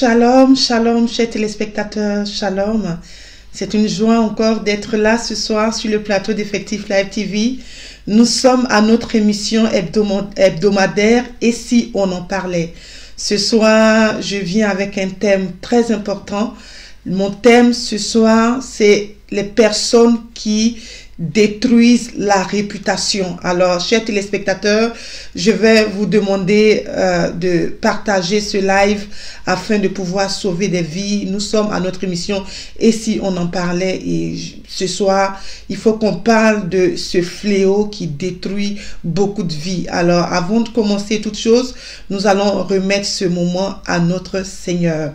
Shalom, shalom, chers téléspectateurs, shalom. C'est une joie encore d'être là ce soir sur le plateau d'Effectif Live TV. Nous sommes à notre émission hebdomadaire Et si on en parlait. Ce soir, je viens avec un thème très important. Mon thème ce soir, c'est les personnes qui détruisent la réputation. Alors, chers téléspectateurs, je vais vous demander de partager ce live afin de pouvoir sauver des vies. Nous sommes à notre émission Et si on en parlait, et ce soir, il faut qu'on parle de ce fléau qui détruit beaucoup de vies. Alors, avant de commencer toute chose, nous allons remettre ce moment à notre Seigneur.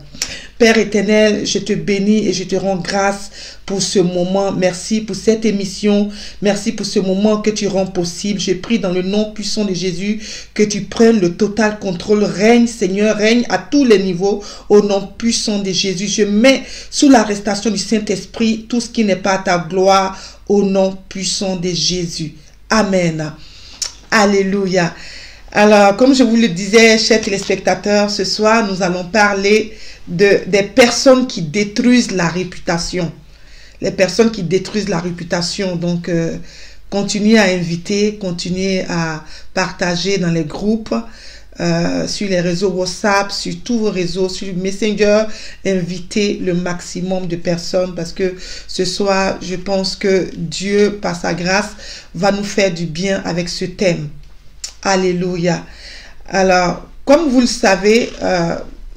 Père éternel, je te bénis et je te rends grâce pour ce moment. Merci pour cette émission. Merci pour ce moment que tu rends possible. Je prie dans le nom puissant de Jésus que tu prennes le total contrôle. Règne, Seigneur, règne à tous les niveaux au nom puissant de Jésus. Je mets sous l'arrestation du Saint-Esprit tout ce qui n'est pas à ta gloire au nom puissant de Jésus. Amen. Alléluia. Alors, comme je vous le disais, chers téléspectateurs, ce soir, nous allons parler des personnes qui détruisent la réputation. Les personnes qui détruisent la réputation. Donc, continuez à inviter, continuez à partager dans les groupes, sur les réseaux WhatsApp, sur tous vos réseaux, sur Messenger. Invitez le maximum de personnes parce que ce soir, je pense que Dieu, par sa grâce, va nous faire du bien avec ce thème. Alléluia. Alors, comme vous le savez,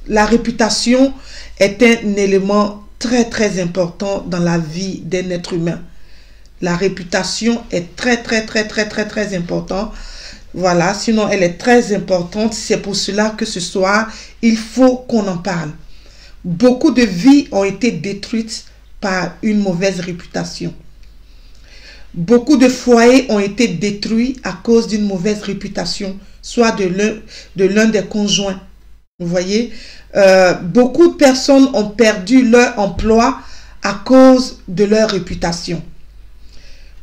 la réputation est un élément très important dans la vie d'un être humain. La réputation est très importante. Voilà, sinon elle est très importante. C'est pour cela que ce soir, il faut qu'on en parle. Beaucoup de vies ont été détruites par une mauvaise réputation. Beaucoup de foyers ont été détruits à cause d'une mauvaise réputation, soit de l'un des conjoints. Vous voyez, beaucoup de personnes ont perdu leur emploi à cause de leur réputation.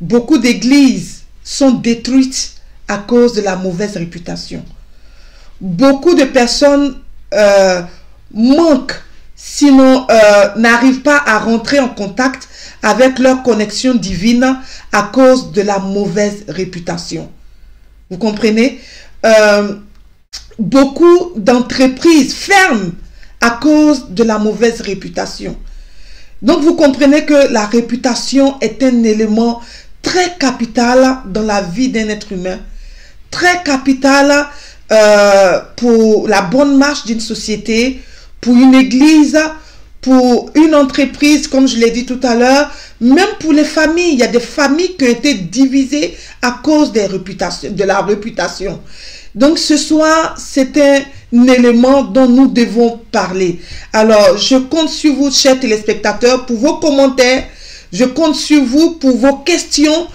Beaucoup d'églises sont détruites à cause de la mauvaise réputation. Beaucoup de personnes manquent, sinon n'arrivent pas à rentrer en contact avec leur connexion divine à cause de la mauvaise réputation. Vous comprenez? Beaucoup d'entreprises ferment à cause de la mauvaise réputation. Donc vous comprenez que la réputation est un élément très capital dans la vie d'un être humain, très capital pour la bonne marche d'une société, pour une église, pour une entreprise, comme je l'ai dit tout à l'heure, même pour les familles. Il y a des familles qui ont été divisées à cause de la réputation. Donc ce soir, c'est un élément dont nous devons parler. Alors, je compte sur vous, chers téléspectateurs, pour vos commentaires. Je compte sur vous pour vos questions.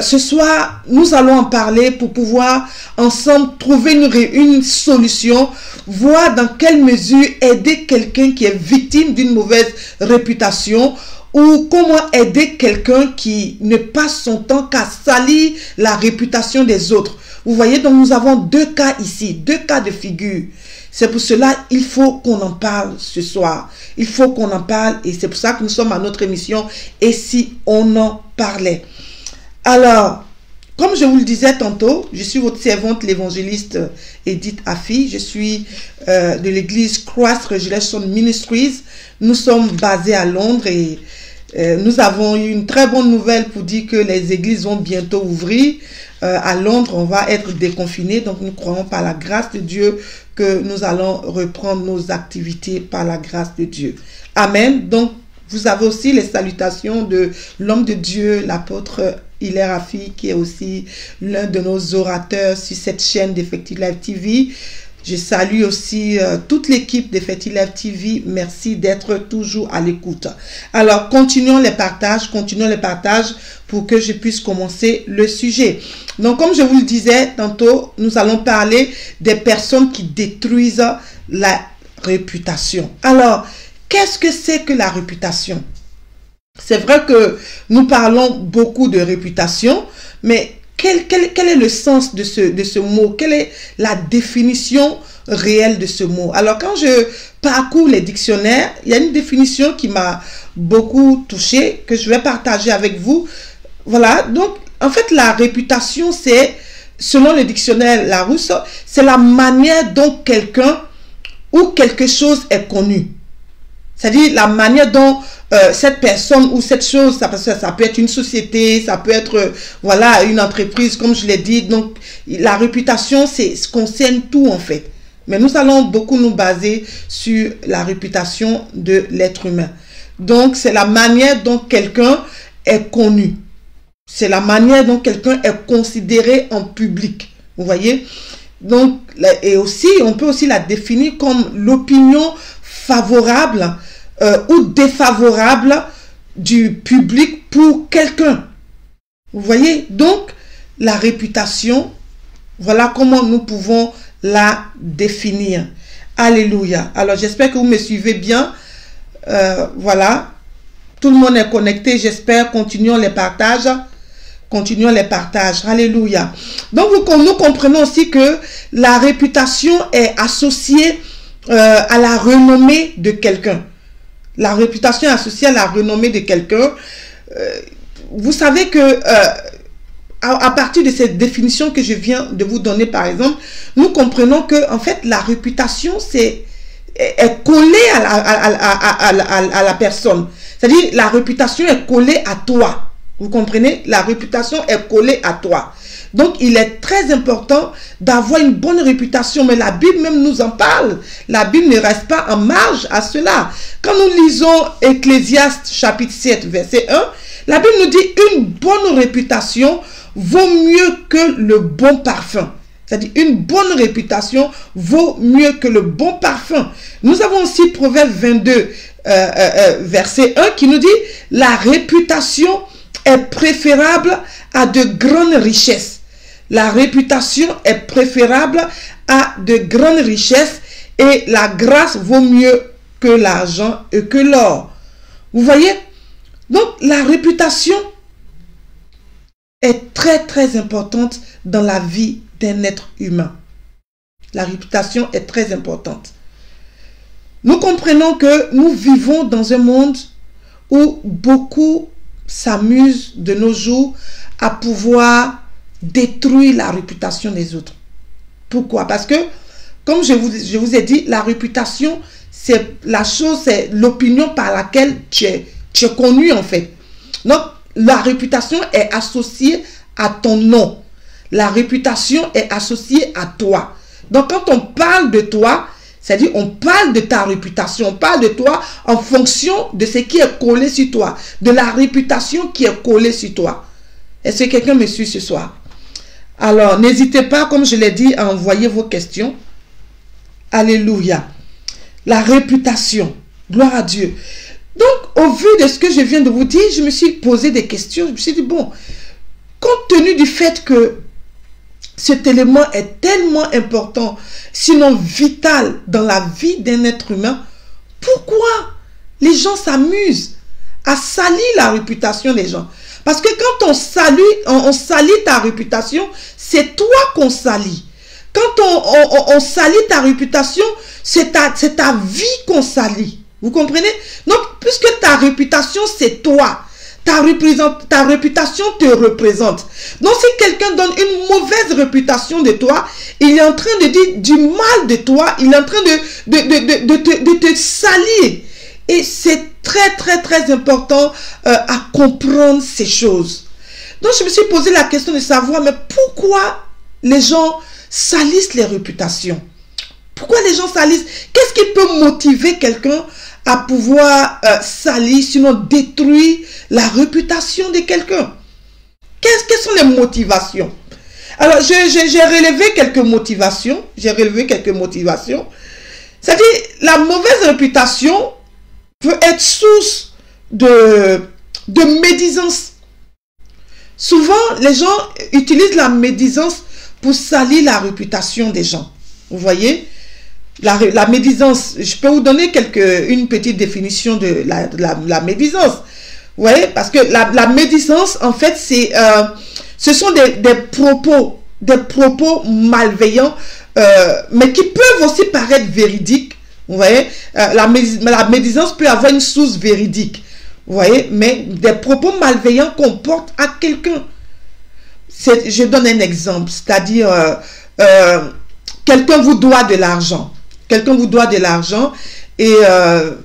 Ce soir, nous allons en parler pour pouvoir ensemble trouver une solution, voir dans quelle mesure aider quelqu'un qui est victime d'une mauvaise réputation ou comment aider quelqu'un qui ne passe son temps qu'à salir la réputation des autres. Vous voyez, donc nous avons deux cas ici, deux cas de figure. C'est pour cela il faut qu'on en parle ce soir. Il faut qu'on en parle et c'est pour ça que nous sommes à notre émission Et si on en parlait. Alors, comme je vous le disais tantôt, je suis votre servante, l'évangéliste Edith Affi. Je suis de l'église Christ Resurrection Ministries. Nous sommes basés à Londres et nous avons eu une très bonne nouvelle pour dire que les églises vont bientôt ouvrir. À Londres, on va être déconfinés. Donc, nous croyons par la grâce de Dieu que nous allons reprendre nos activités par la grâce de Dieu. Amen. Donc, vous avez aussi les salutations de l'homme de Dieu, l'apôtre Hilaire Affi, qui est aussi l'un de nos orateurs sur cette chaîne d'Effectif Live TV. Je salue aussi toute l'équipe d'Effectif Live TV. Merci d'être toujours à l'écoute. Alors, continuons les partages pour que je puisse commencer le sujet. Donc, comme je vous le disais tantôt, nous allons parler des personnes qui détruisent la réputation. Alors, qu'est-ce que c'est que la réputation? C'est vrai que nous parlons beaucoup de réputation, mais quel est le sens de ce mot? Quelle est la définition réel de ce mot. Alors, quand je parcours les dictionnaires, il y a une définition qui m'a beaucoup touchée, que je vais partager avec vous. Voilà, donc, en fait, la réputation, c'est, selon le dictionnaire Larousse, c'est la manière dont quelqu'un ou quelque chose est connu. C'est-à-dire la manière dont cette personne ou cette chose, ça peut être une société, ça peut être voilà, une entreprise, comme je l'ai dit. Donc, la réputation, ça concerne tout en fait. Mais nous allons beaucoup nous baser sur la réputation de l'être humain. Donc, c'est la manière dont quelqu'un est connu. C'est la manière dont quelqu'un est considéré en public. Vous voyez? Donc, et aussi, on peut aussi la définir comme l'opinion favorable ou défavorable du public pour quelqu'un. Vous voyez? Donc, la réputation, voilà comment nous pouvons la définir. Alléluia. Alors, j'espère que vous me suivez bien. Voilà. Tout le monde est connecté. J'espère. Continuons les partages. Continuons les partages. Alléluia. Donc, nous comprenons aussi que la réputation est associée à la renommée de quelqu'un. La réputation est associée à la renommée de quelqu'un. Vous savez que à partir de cette définition que je viens de vous donner, par exemple, nous comprenons que en fait la réputation est collée à la personne. C'est-à-dire la réputation est collée à toi. Vous comprenez? La réputation est collée à toi. Donc, il est très important d'avoir une bonne réputation. Mais la Bible même nous en parle. La Bible ne reste pas en marge à cela. Quand nous lisons Ecclésiaste chapitre 7, verset 1, la Bible nous dit une bonne réputation vaut mieux que le bon parfum. C'est-à-dire une bonne réputation vaut mieux que le bon parfum. Nous avons aussi Proverbe 22, verset 1 qui nous dit la réputation est préférable à de grandes richesses. La réputation est préférable à de grandes richesses et la grâce vaut mieux que l'argent et que l'or. Vous voyez? Donc, la réputation est très, très importante dans la vie d'un être humain. La réputation est très importante. Nous comprenons que nous vivons dans un monde où beaucoup s'amusent de nos jours à pouvoir détruire la réputation des autres. Pourquoi? Parce que, comme je vous ai dit, la réputation, c'est la chose, c'est l'opinion par laquelle tu es connu en fait. Donc, la réputation est associée à ton nom. La réputation est associée à toi. Donc, quand on parle de toi, c'est-à-dire on parle de ta réputation, on parle de toi en fonction de ce qui est collé sur toi, de la réputation qui est collée sur toi. Est-ce que quelqu'un me suit ce soir? Alors, n'hésitez pas, comme je l'ai dit, à envoyer vos questions. Alléluia. La réputation. Gloire à Dieu. Donc, au vu de ce que je viens de vous dire, je me suis posé des questions. Je me suis dit, bon, compte tenu du fait que cet élément est tellement important, sinon vital dans la vie d'un être humain, pourquoi les gens s'amusent à salir la réputation des gens? Parce que quand on salit ta réputation, c'est toi qu'on salit. Quand on salit ta réputation, c'est ta vie qu'on salit. Vous comprenez? Donc, puisque ta réputation, c'est toi, ta réputation te représente. Donc, si quelqu'un donne une mauvaise réputation de toi, il est en train de dire du mal de toi, il est en train de te salir. Et c'est très, très, très important à comprendre ces choses. Donc, je me suis posé la question de savoir, mais pourquoi les gens salissent les réputations? Pourquoi les gens salissent? Qu'est-ce qui peut motiver quelqu'un à pouvoir salir, sinon détruire la réputation de quelqu'un? Quelles sont les motivations? Alors, j'ai relevé quelques motivations. C'est-à-dire, la mauvaise réputation peut être source de médisance. Souvent, les gens utilisent la médisance pour salir la réputation des gens. Vous voyez? La médisance, je peux vous donner une petite définition de la médisance. Vous voyez? Parce que la médisance, en fait, ce sont des propos malveillants mais qui peuvent aussi paraître véridiques. Vous voyez, la médisance peut avoir une source véridique. Vous voyez, mais des propos malveillants qu'on porte à quelqu'un. Je donne un exemple, c'est-à-dire, quelqu'un vous doit de l'argent. Quelqu'un vous doit de l'argent et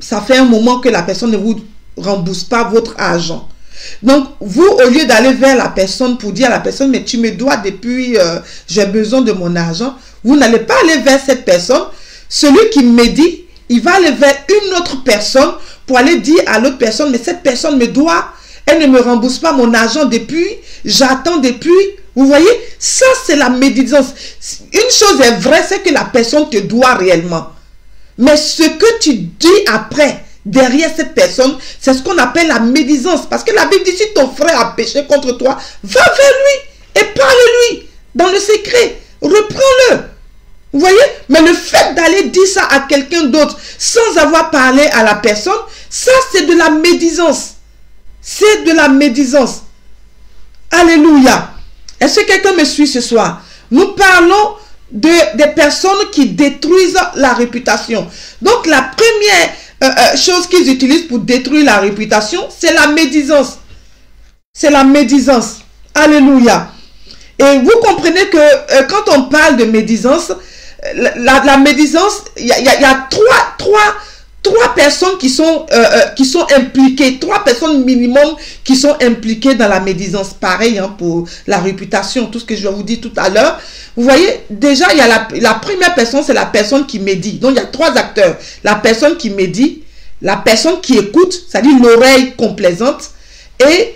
ça fait un moment que la personne ne vous rembourse pas votre argent. Donc, vous, au lieu d'aller vers la personne pour dire à la personne, mais tu me dois depuis, j'ai besoin de mon argent, vous n'allez pas aller vers cette personne. Celui qui médit, il va aller vers une autre personne pour aller dire à l'autre personne, mais cette personne me doit, elle ne me rembourse pas mon argent depuis, j'attends depuis. Vous voyez, ça c'est la médisance. Une chose est vraie, c'est que la personne te doit réellement. Mais ce que tu dis après, derrière cette personne, c'est ce qu'on appelle la médisance. Parce que la Bible dit, si ton frère a péché contre toi, va vers lui et parle-lui dans le secret. Reprends-le. Vous voyez? Mais le fait d'aller dire ça à quelqu'un d'autre sans avoir parlé à la personne, ça c'est de la médisance. C'est de la médisance. Alléluia. Est-ce que quelqu'un me suit ce soir? Nous parlons des personnes qui détruisent la réputation. Donc la première chose qu'ils utilisent pour détruire la réputation, c'est la médisance. C'est la médisance. Alléluia. Et vous comprenez que quand on parle de médisance, la médisance, il y a trois personnes qui sont impliquées, 3 personnes minimum qui sont impliquées dans la médisance. Pareil hein, pour la réputation, tout ce que je vais vous dire tout à l'heure. Vous voyez, déjà, il y a la première personne, c'est la personne qui médit. Donc, il y a 3 acteurs. La personne qui médit, la personne qui écoute, c'est-à-dire l'oreille complaisante, et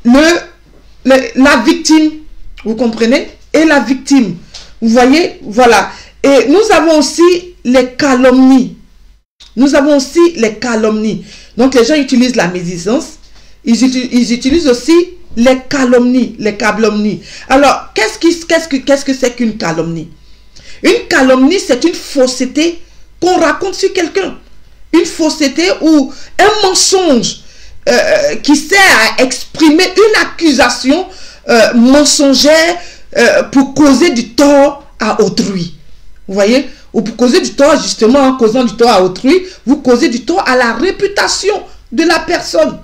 la victime. Vous comprenez? Et la victime. Vous voyez? Voilà. Et nous avons aussi les calomnies. Nous avons aussi les calomnies. Donc, les gens utilisent la médisance. Ils utilisent aussi les calomnies. Les calomnies. Alors, qu'est-ce que c'est qu'une calomnie? Une calomnie, c'est une fausseté qu'on raconte sur quelqu'un. Une fausseté ou un mensonge qui sert à exprimer une accusation mensongère pour causer du tort à autrui. Vous voyez? Ou pour causer du tort, justement, en causant du tort à autrui, vous causez du tort à la réputation de la personne.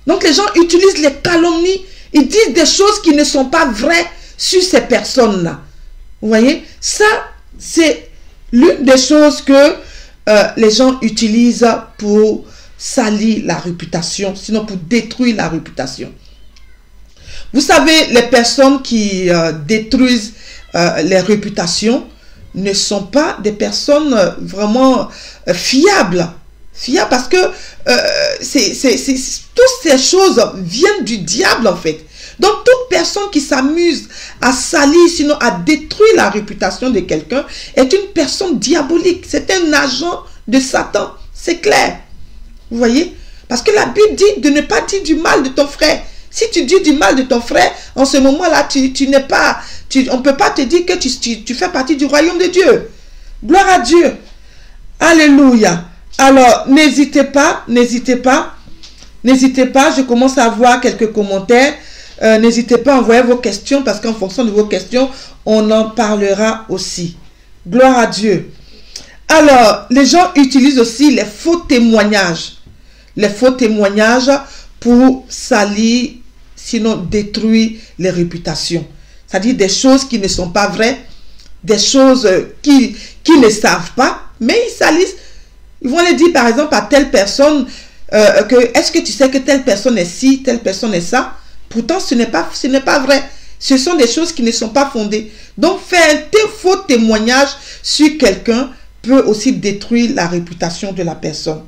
Donc, les gens utilisent les calomnies. Ils disent des choses qui ne sont pas vraies sur ces personnes-là. Vous voyez? Ça, c'est l'une des choses que les gens utilisent pour salir la réputation, sinon pour détruire la réputation. Vous savez, les personnes qui détruisent les réputations ne sont pas des personnes vraiment fiables. Fiables parce que toutes ces choses viennent du diable en fait. Donc toute personne qui s'amuse à salir, sinon à détruire la réputation de quelqu'un est une personne diabolique. C'est un agent de Satan. C'est clair. Vous voyez? Parce que la Bible dit de ne pas dire du mal de ton frère. Si tu dis du mal de ton frère, en ce moment-là, tu n'es pas... on ne peut pas te dire que tu fais partie du royaume de Dieu. Gloire à Dieu. Alléluia. Alors, n'hésitez pas, n'hésitez pas. N'hésitez pas, je commence à voir quelques commentaires. N'hésitez pas à envoyer vos questions parce qu'en fonction de vos questions, on en parlera aussi. Gloire à Dieu. Alors, les gens utilisent aussi les faux témoignages. Les faux témoignages pour salir, sinon détruire les réputations. C'est-à-dire des choses qui ne sont pas vraies, des choses qui ne savent pas, mais ils salissent. Ils vont aller dire par exemple à telle personne est-ce que tu sais que telle personne est ci, telle personne est ça. Pourtant ce n'est pas vrai. Ce sont des choses qui ne sont pas fondées. Donc faire un faux témoignage sur quelqu'un peut aussi détruire la réputation de la personne.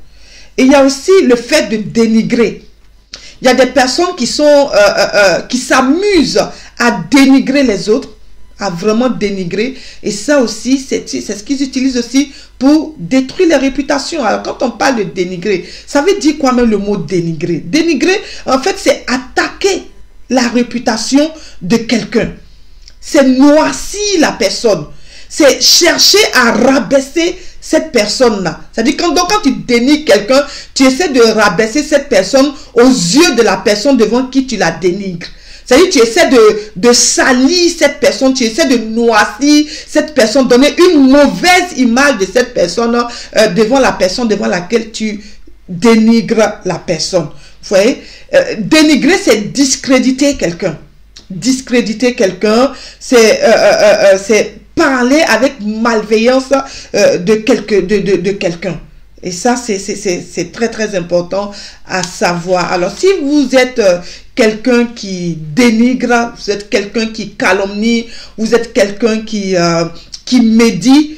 Et il y a aussi le fait de dénigrer. Il y a des personnes qui s'amusent à dénigrer les autres, à vraiment dénigrer. Et ça aussi, c'est ce qu'ils utilisent aussi pour détruire les réputations. Alors, quand on parle de dénigrer, ça veut dire quoi même le mot dénigrer? Dénigrer, en fait, c'est attaquer la réputation de quelqu'un. C'est noircir la personne. C'est chercher à rabaisser cette personne-là. C'est-à-dire quand tu dénigres quelqu'un, tu essaies de rabaisser cette personne aux yeux de la personne devant qui tu la dénigres. C'est-à-dire, tu essaies de salir cette personne, tu essaies de noircir cette personne, donner une mauvaise image de cette personne devant la personne devant laquelle tu dénigres la personne. Vous voyez, dénigrer, c'est discréditer quelqu'un. Discréditer quelqu'un, c'est parler avec malveillance de quelqu'un. Et ça, c'est très, très important à savoir. Alors, si vous êtes quelqu'un qui dénigre, vous êtes quelqu'un qui calomnie, vous êtes quelqu'un qui médit,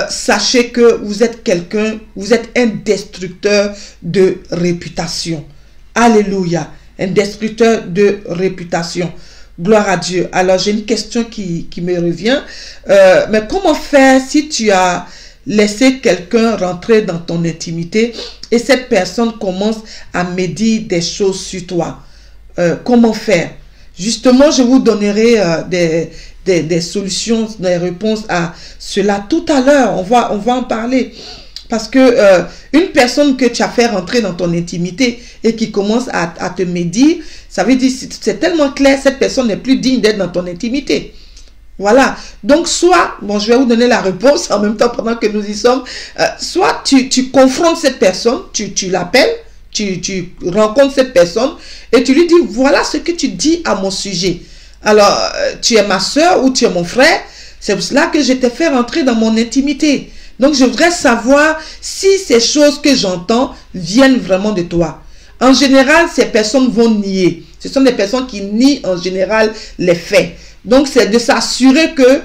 sachez que vous êtes un destructeur de réputation. Alléluia. Un destructeur de réputation. Gloire à Dieu. Alors, j'ai une question qui me revient. Mais comment faire si tu as laissé quelqu'un rentrer dans ton intimité et cette personne commence à médire des choses sur toi? Comment faire? Justement, je vous donnerai des solutions, des réponses à cela tout à l'heure. On va en parler. Parce que une personne que tu as fait rentrer dans ton intimité et qui commence à te médire, ça veut dire, c'est tellement clair, cette personne n'est plus digne d'être dans ton intimité. Voilà. Donc, soit, bon, je vais vous donner la réponse en même temps pendant que nous y sommes, soit tu confrontes cette personne, tu l'appelles, tu rencontres cette personne et tu lui dis, voilà ce que tu dis à mon sujet. Alors, tu es ma soeur ou tu es mon frère, c'est pour cela que je t'ai fait rentrer dans mon intimité. Donc, je voudrais savoir si ces choses que j'entends viennent vraiment de toi. En général, ces personnes vont nier. Ce sont des personnes qui nient en général les faits. Donc, c'est de s'assurer que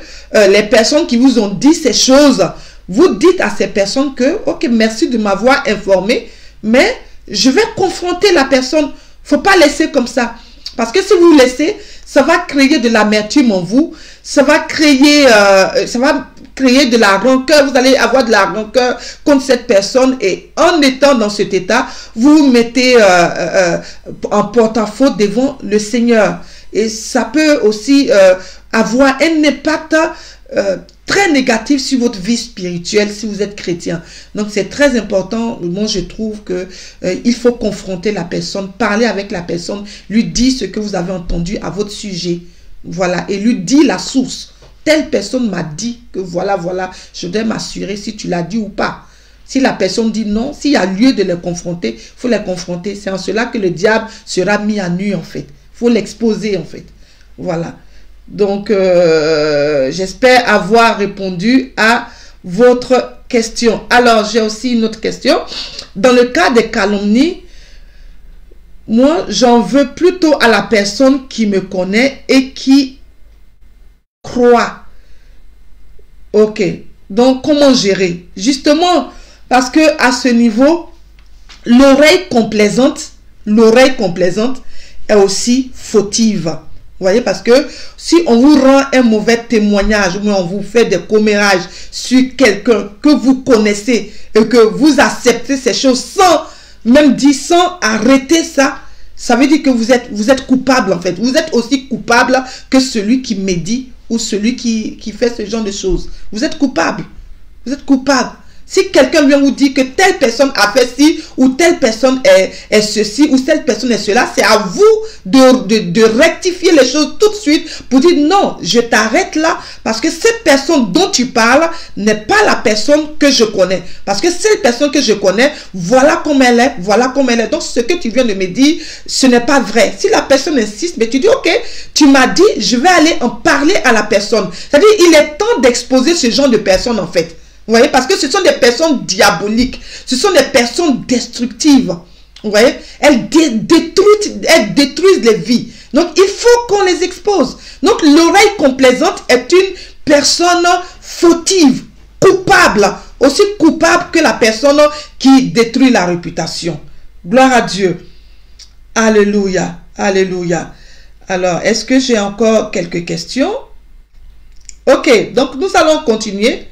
les personnes qui vous ont dit ces choses, vous dites à ces personnes que, ok, merci de m'avoir informé, mais je vais confronter la personne. Il ne faut pas laisser comme ça. Parce que si vous laissez, ça va créer de l'amertume en vous. Ça va créer de la rancœur. Vous allez avoir de la rancœur contre cette personne. Et en étant dans cet état, vous vous mettez en porte-à-faux devant le Seigneur. Et ça peut aussi avoir un impact très négatif sur votre vie spirituelle si vous êtes chrétien. Donc c'est très important. Moi je trouve que il faut confronter la personne, parler avec la personne, lui dire ce que vous avez entendu à votre sujet. Voilà, et lui dire la source. Telle personne m'a dit que voilà, je dois m'assurer si tu l'as dit ou pas. Si la personne dit non, s'il y a lieu de les confronter, il faut les confronter. C'est en cela que le diable sera mis à nu en fait. Il faut l'exposer en fait. Voilà. Donc, j'espère avoir répondu à votre question. Alors, j'ai aussi une autre question. Dans le cas des calomnies, moi, j'en veux plutôt à la personne qui me connaît et qui croit. Ok. Donc, comment gérer? Justement, parce que à ce niveau, l'oreille complaisante est aussi fautive. Vous voyez, parce que si on vous rend un mauvais témoignage ou on vous fait des commérages sur quelqu'un que vous connaissez et que vous acceptez ces choses sans même dire, sans arrêter ça, ça veut dire que vous êtes coupable en fait. Vous êtes aussi coupable que celui qui médit ou celui qui fait ce genre de choses. Vous êtes coupable. Vous êtes coupable. Si quelqu'un vient vous dire que telle personne a fait ci, ou telle personne est ceci, ou telle personne est cela, c'est à vous de rectifier les choses tout de suite pour dire non, je t'arrête là, parce que cette personne dont tu parles n'est pas la personne que je connais. Parce que cette personne que je connais, voilà comme elle est, voilà comme elle est. Donc ce que tu viens de me dire, ce n'est pas vrai. Si la personne insiste, mais tu dis ok, tu m'as dit, je vais aller en parler à la personne. C'est-à-dire, il est temps d'exposer ce genre de personnes en fait. Vous voyez, parce que ce sont des personnes diaboliques. Ce sont des personnes destructives. Vous voyez, elles détruisent les vies. Donc, il faut qu'on les expose. Donc, l'oreille complaisante est une personne fautive, coupable. Aussi coupable que la personne qui détruit la réputation. Gloire à Dieu. Alléluia. Alléluia. Alors, est-ce que j'ai encore quelques questions? Ok, donc nous allons continuer.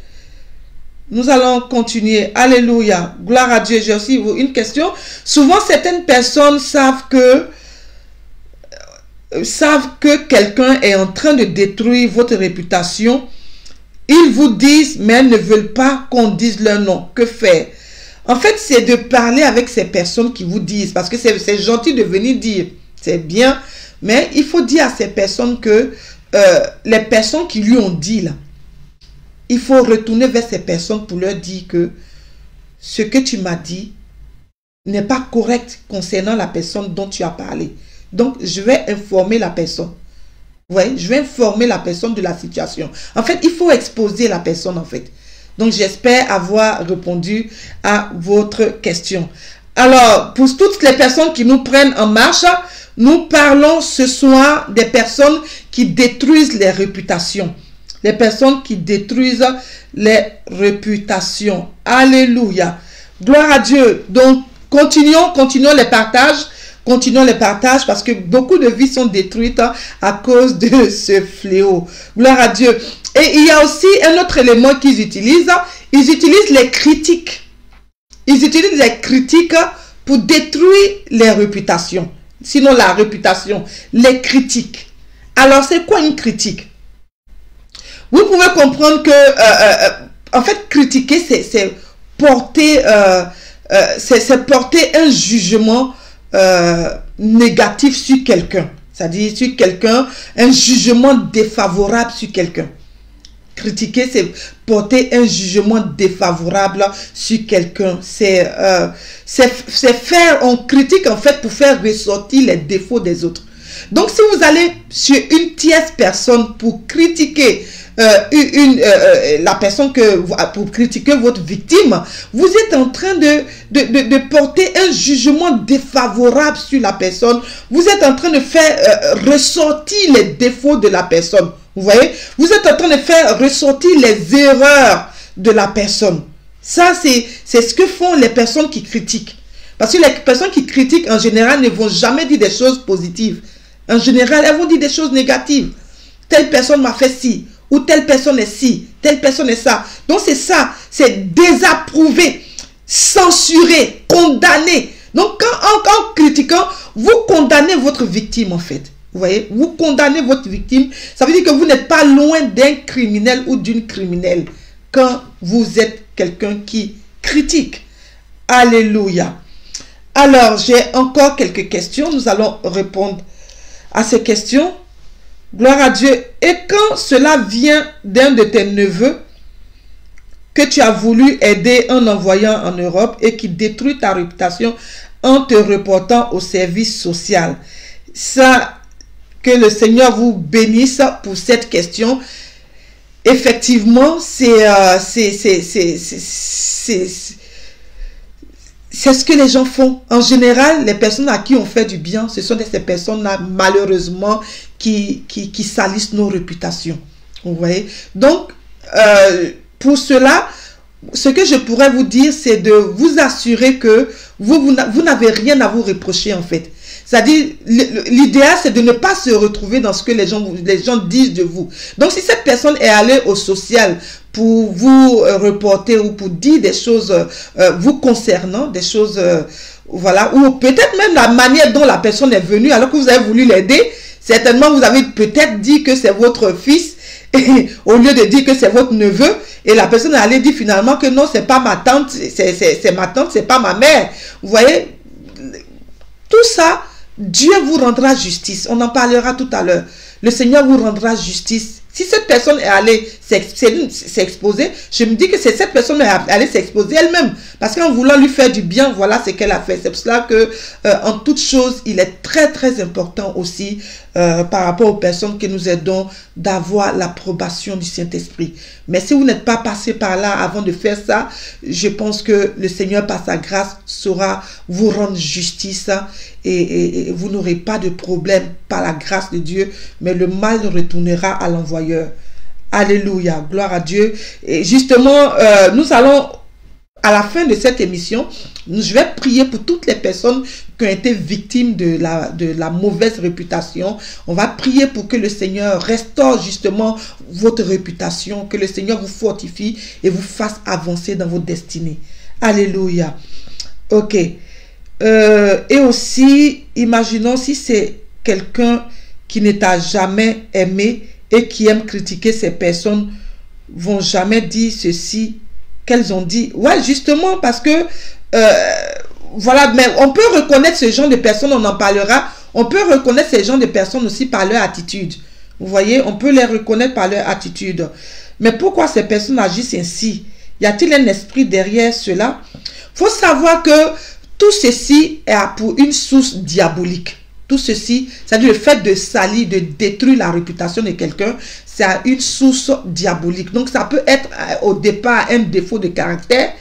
Nous allons continuer. Alléluia. Gloire à Dieu. J'ai aussi une question. Souvent, certaines personnes savent que quelqu'un est en train de détruire votre réputation. Ils vous disent, mais elles ne veulent pas qu'on dise leur nom. Que faire? En fait, c'est de parler avec ces personnes qui vous disent. Parce que c'est gentil de venir dire. C'est bien. Mais il faut dire à ces personnes que les personnes qui lui ont dit là, il faut retourner vers ces personnes pour leur dire que ce que tu m'as dit n'est pas correct concernant la personne dont tu as parlé. Donc, je vais informer la personne. Ouais, je vais informer la personne de la situation. En fait, il faut exposer la personne, en fait. Donc, j'espère avoir répondu à votre question. Alors, pour toutes les personnes qui nous prennent en marche, nous parlons ce soir des personnes qui détruisent les réputations. Les personnes qui détruisent les réputations. Alléluia. Gloire à Dieu. Donc, continuons les partages. Continuons les partages parce que beaucoup de vies sont détruites à cause de ce fléau. Gloire à Dieu. Et il y a aussi un autre élément qu'ils utilisent. Ils utilisent les critiques. Ils utilisent les critiques pour détruire les réputations. Sinon, la réputation, les critiques. Alors, c'est quoi une critique? Vous pouvez comprendre que, en fait, critiquer, c'est porter, porter un jugement négatif sur quelqu'un. C'est-à-dire sur quelqu'un, un jugement défavorable sur quelqu'un. Critiquer, c'est porter un jugement défavorable sur quelqu'un. C'est faire, on critique en fait pour faire ressortir les défauts des autres. Donc, si vous allez sur une tierce personne pour critiquer la personne pour critiquer votre victime, vous êtes en train de porter un jugement défavorable sur la personne. Vous êtes en train de faire ressortir les défauts de la personne. Vous voyez? Vous êtes en train de faire ressortir les erreurs de la personne. Ça, c'est ce que font les personnes qui critiquent. Parce que les personnes qui critiquent, en général, ne vont jamais dire des choses positives. En général, elles vont dire des choses négatives. Telle personne m'a fait ci, ou telle personne est ci, telle personne est ça. Donc, c'est ça. C'est désapprouver, censurer, condamner. Donc, en critiquant, vous condamnez votre victime, en fait. Vous voyez, vous condamnez votre victime. Ça veut dire que vous n'êtes pas loin d'un criminel ou d'une criminelle quand vous êtes quelqu'un qui critique. Alléluia. Alors, j'ai encore quelques questions. Nous allons répondre à ces questions. Gloire à Dieu. Et quand cela vient d'un de tes neveux que tu as voulu aider en envoyant en Europe et qui détruit ta réputation en te reportant au service social. Ça, que le Seigneur vous bénisse pour cette question. Effectivement, c'est ce que les gens font. En général, les personnes à qui on fait du bien, ce sont ces personnes-là, malheureusement, qui salissent nos réputations. Vous voyez? Donc, pour cela, ce que je pourrais vous dire, c'est de vous assurer que vous n'avez rien à vous reprocher, en fait. C'est-à-dire, l'idéal, c'est de ne pas se retrouver dans ce que les gens disent de vous. Donc, si cette personne est allée au social pour vous reporter ou pour dire des choses vous concernant, des choses, voilà, ou peut-être même la manière dont la personne est venue alors que vous avez voulu l'aider, certainement vous avez peut-être dit que c'est votre fils, et, au lieu de dire que c'est votre neveu, et la personne est allée dire finalement que non, c'est pas ma tante, c'est ma tante, c'est pas ma mère. Vous voyez, tout ça, Dieu vous rendra justice. On en parlera tout à l'heure. Le Seigneur vous rendra justice. Si cette personne est allée s'exposer, je me dis que c'est cette personne qui est allée s'exposer elle-même. Parce qu'en voulant lui faire du bien, voilà ce qu'elle a fait. C'est pour cela que, en toute chose, il est très très important aussi, par rapport aux personnes que nous aidons, d'avoir l'approbation du Saint-Esprit. Mais si vous n'êtes pas passé par là avant de faire ça, je pense que le Seigneur, par sa grâce, saura vous rendre justice et vous n'aurez pas de problème par la grâce de Dieu, mais le mal retournera à l'envoyeur. Alléluia, gloire à Dieu. Et justement, nous allons, à la fin de cette émission, je vais prier pour toutes les personnes qui ont été victimes de la mauvaise réputation. On va prier pour que le Seigneur restaure justement votre réputation, que le Seigneur vous fortifie et vous fasse avancer dans vos destinées. Alléluia. Ok. Et aussi, imaginons si c'est quelqu'un qui ne t'a jamais aimé et qui aime critiquer ces personnes, vont jamais dire ceci qu'elles ont dit. Ouais, justement, parce que voilà, mais on peut reconnaître ce genre de personnes, on en parlera On peut reconnaître ces genres de personnes aussi par leur attitude. Vous voyez, on peut les reconnaître par leur attitude. Mais pourquoi ces personnes agissent ainsi? Y a-t-il un esprit derrière cela? Il faut savoir que tout ceci est pour une source diabolique. Tout ceci, c'est-à-dire le fait de salir, de détruire la réputation de quelqu'un, c'est une source diabolique. Donc ça peut être au départ un défaut de caractère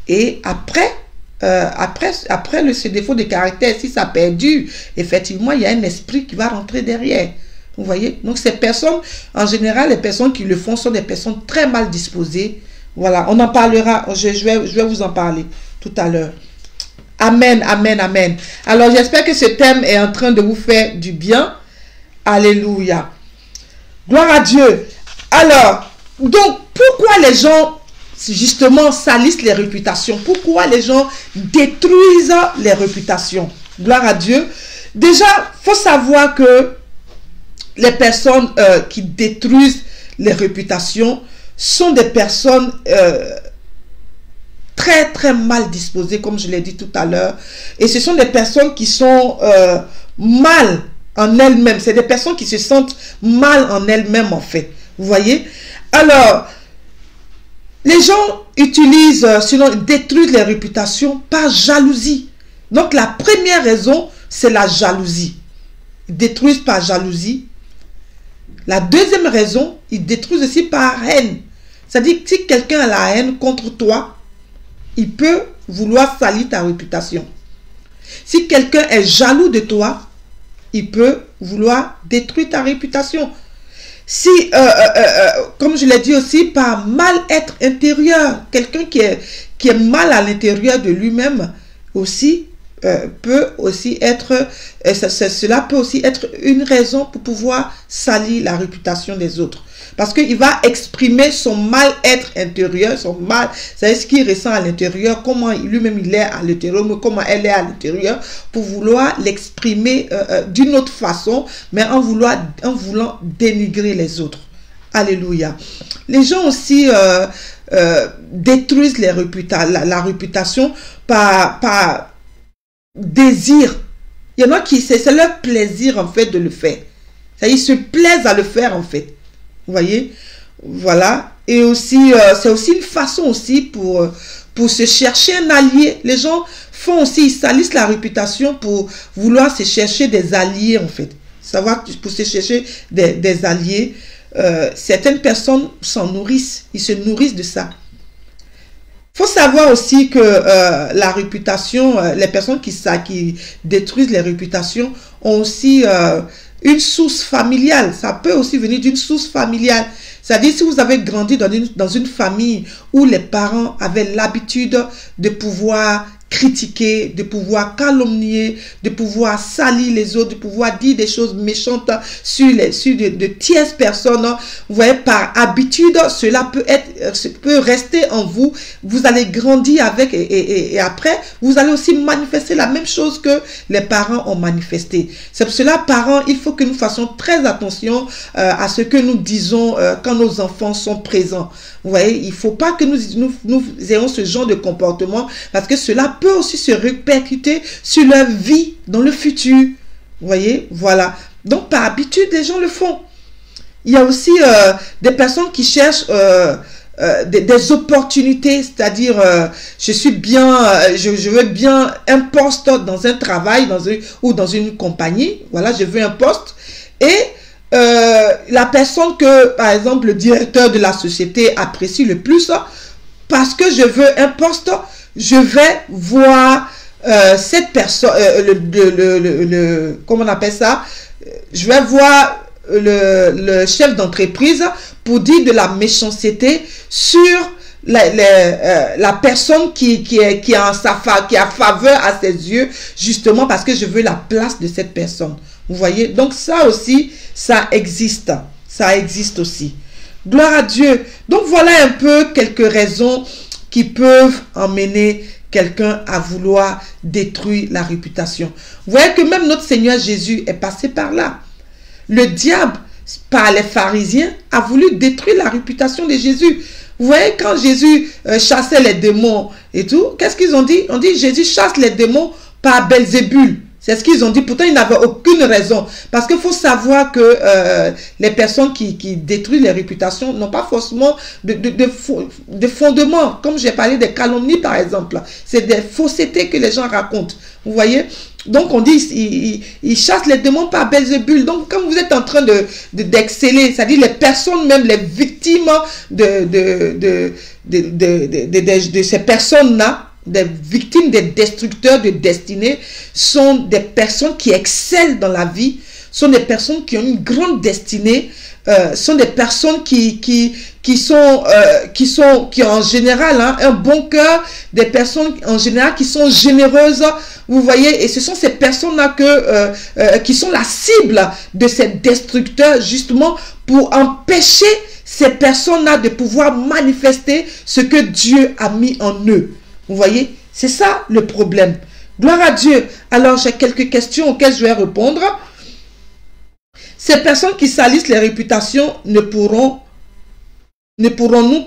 et après ce défaut de caractère, si ça perdure, effectivement, il y a un esprit qui va rentrer derrière. Vous voyez? Donc ces personnes, en général, les personnes qui le font sont des personnes très mal disposées. Voilà, on en parlera, je vais vous en parler tout à l'heure. Amen, amen, amen. Alors, j'espère que ce thème est en train de vous faire du bien. Alléluia. Gloire à Dieu. Alors, donc, pourquoi les gens, justement, salissent les réputations? Pourquoi les gens détruisent les réputations? Gloire à Dieu. Déjà, il faut savoir que les personnes qui détruisent les réputations sont des personnes très très mal disposées, comme je l'ai dit tout à l'heure. Et ce sont des personnes qui sont mal en elles-mêmes. C'est des personnes qui se sentent mal en elles-mêmes, en fait. Vous voyez? Alors, les gens utilisent, sinon détruisent les réputations par jalousie. Donc, la première raison, c'est la jalousie. Ils détruisent par jalousie. La deuxième raison, ils détruisent aussi par haine. C'est-à-dire que si quelqu'un a la haine contre toi, il peut vouloir salir ta réputation. Si quelqu'un est jaloux de toi, il peut vouloir détruire ta réputation. Si, comme je l'ai dit aussi, par mal-être intérieur, quelqu'un qui est mal à l'intérieur de lui-même aussi, peut aussi être, cela peut aussi être une raison pour pouvoir salir la réputation des autres. Parce qu'il va exprimer son mal-être intérieur, son mal, c'est ce qu'il ressent à l'intérieur, comment lui-même il est à l'intérieur, comment elle est à l'intérieur, pour vouloir l'exprimer d'une autre façon, mais en voulant dénigrer les autres. Alléluia. Les gens aussi détruisent la réputation par désir. Il y en a qui, c'est leur plaisir en fait de le faire. Ils se plaisent à le faire en fait. Vous voyez? Voilà. Et aussi, c'est aussi une façon aussi pour se chercher un allié. Les gens font aussi, ils salissent la réputation pour vouloir se chercher des alliés en fait. Savoir, pour se chercher des alliés. Certaines personnes s'en nourrissent. Ils se nourrissent de ça. Il faut savoir aussi que la réputation, les personnes qui détruisent les réputations ont aussi une source familiale. Ça peut aussi venir d'une source familiale. C'est-à-dire si vous avez grandi dans une famille où les parents avaient l'habitude de pouvoir critiquer, de pouvoir calomnier, de pouvoir salir les autres, de pouvoir dire des choses méchantes sur de tierces personnes. Vous voyez, par habitude, cela peut rester en vous. Vous allez grandir avec et après, vous allez aussi manifester la même chose que les parents ont manifesté. C'est pour cela, parents, il faut que nous fassions très attention à ce que nous disons quand nos enfants sont présents. Vous voyez, il ne faut pas que nous ayons ce genre de comportement parce que cela peut aussi se répercuter sur leur vie dans le futur. Vous voyez, voilà. Donc, par habitude, les gens le font. Il y a aussi des personnes qui cherchent des opportunités, c'est-à-dire, je veux bien un poste dans un travail ou dans une compagnie. Voilà, je veux un poste. Et la personne que, par exemple, le directeur de la société apprécie le plus, parce que je veux un poste, je vais voir cette personne, comment on appelle ça, je vais voir le chef d'entreprise pour dire de la méchanceté sur la personne qui a faveur à ses yeux, justement parce que je veux la place de cette personne. Vous voyez, donc ça aussi, ça existe. Ça existe aussi. Gloire à Dieu. Donc voilà un peu quelques raisons qui peuvent emmener quelqu'un à vouloir détruire la réputation. Vous voyez que même notre Seigneur Jésus est passé par là. Le diable, par les pharisiens, a voulu détruire la réputation de Jésus. Vous voyez, quand Jésus chassait les démons et tout, qu'est-ce qu'ils ont dit? On dit Jésus chasse les démons par Belzébul. C'est ce qu'ils ont dit. Pourtant, ils n'avaient aucune raison. Parce qu'il faut savoir que les personnes qui détruisent les réputations n'ont pas forcément de fondement. Comme j'ai parlé des calomnies, par exemple. C'est des faussetés que les gens racontent. Vous voyez? Donc, on dit, ils chassent les démons par Belzébul. Donc, quand vous êtes en train d'exceller, c'est-à-dire les personnes, même les victimes de ces personnes-là, des victimes des destructeurs de destinée, sont des personnes qui excellent dans la vie, sont des personnes qui ont une grande destinée, sont des personnes qui ont en général un bon cœur, des personnes en général qui sont généreuses, vous voyez, et ce sont ces personnes-là qui sont la cible de ces destructeurs, justement pour empêcher ces personnes-là de pouvoir manifester ce que Dieu a mis en eux. Vous voyez, c'est ça le problème. Gloire à Dieu. Alors, j'ai quelques questions auxquelles je vais répondre. Ces personnes qui salissent les réputations ne pourrons-nous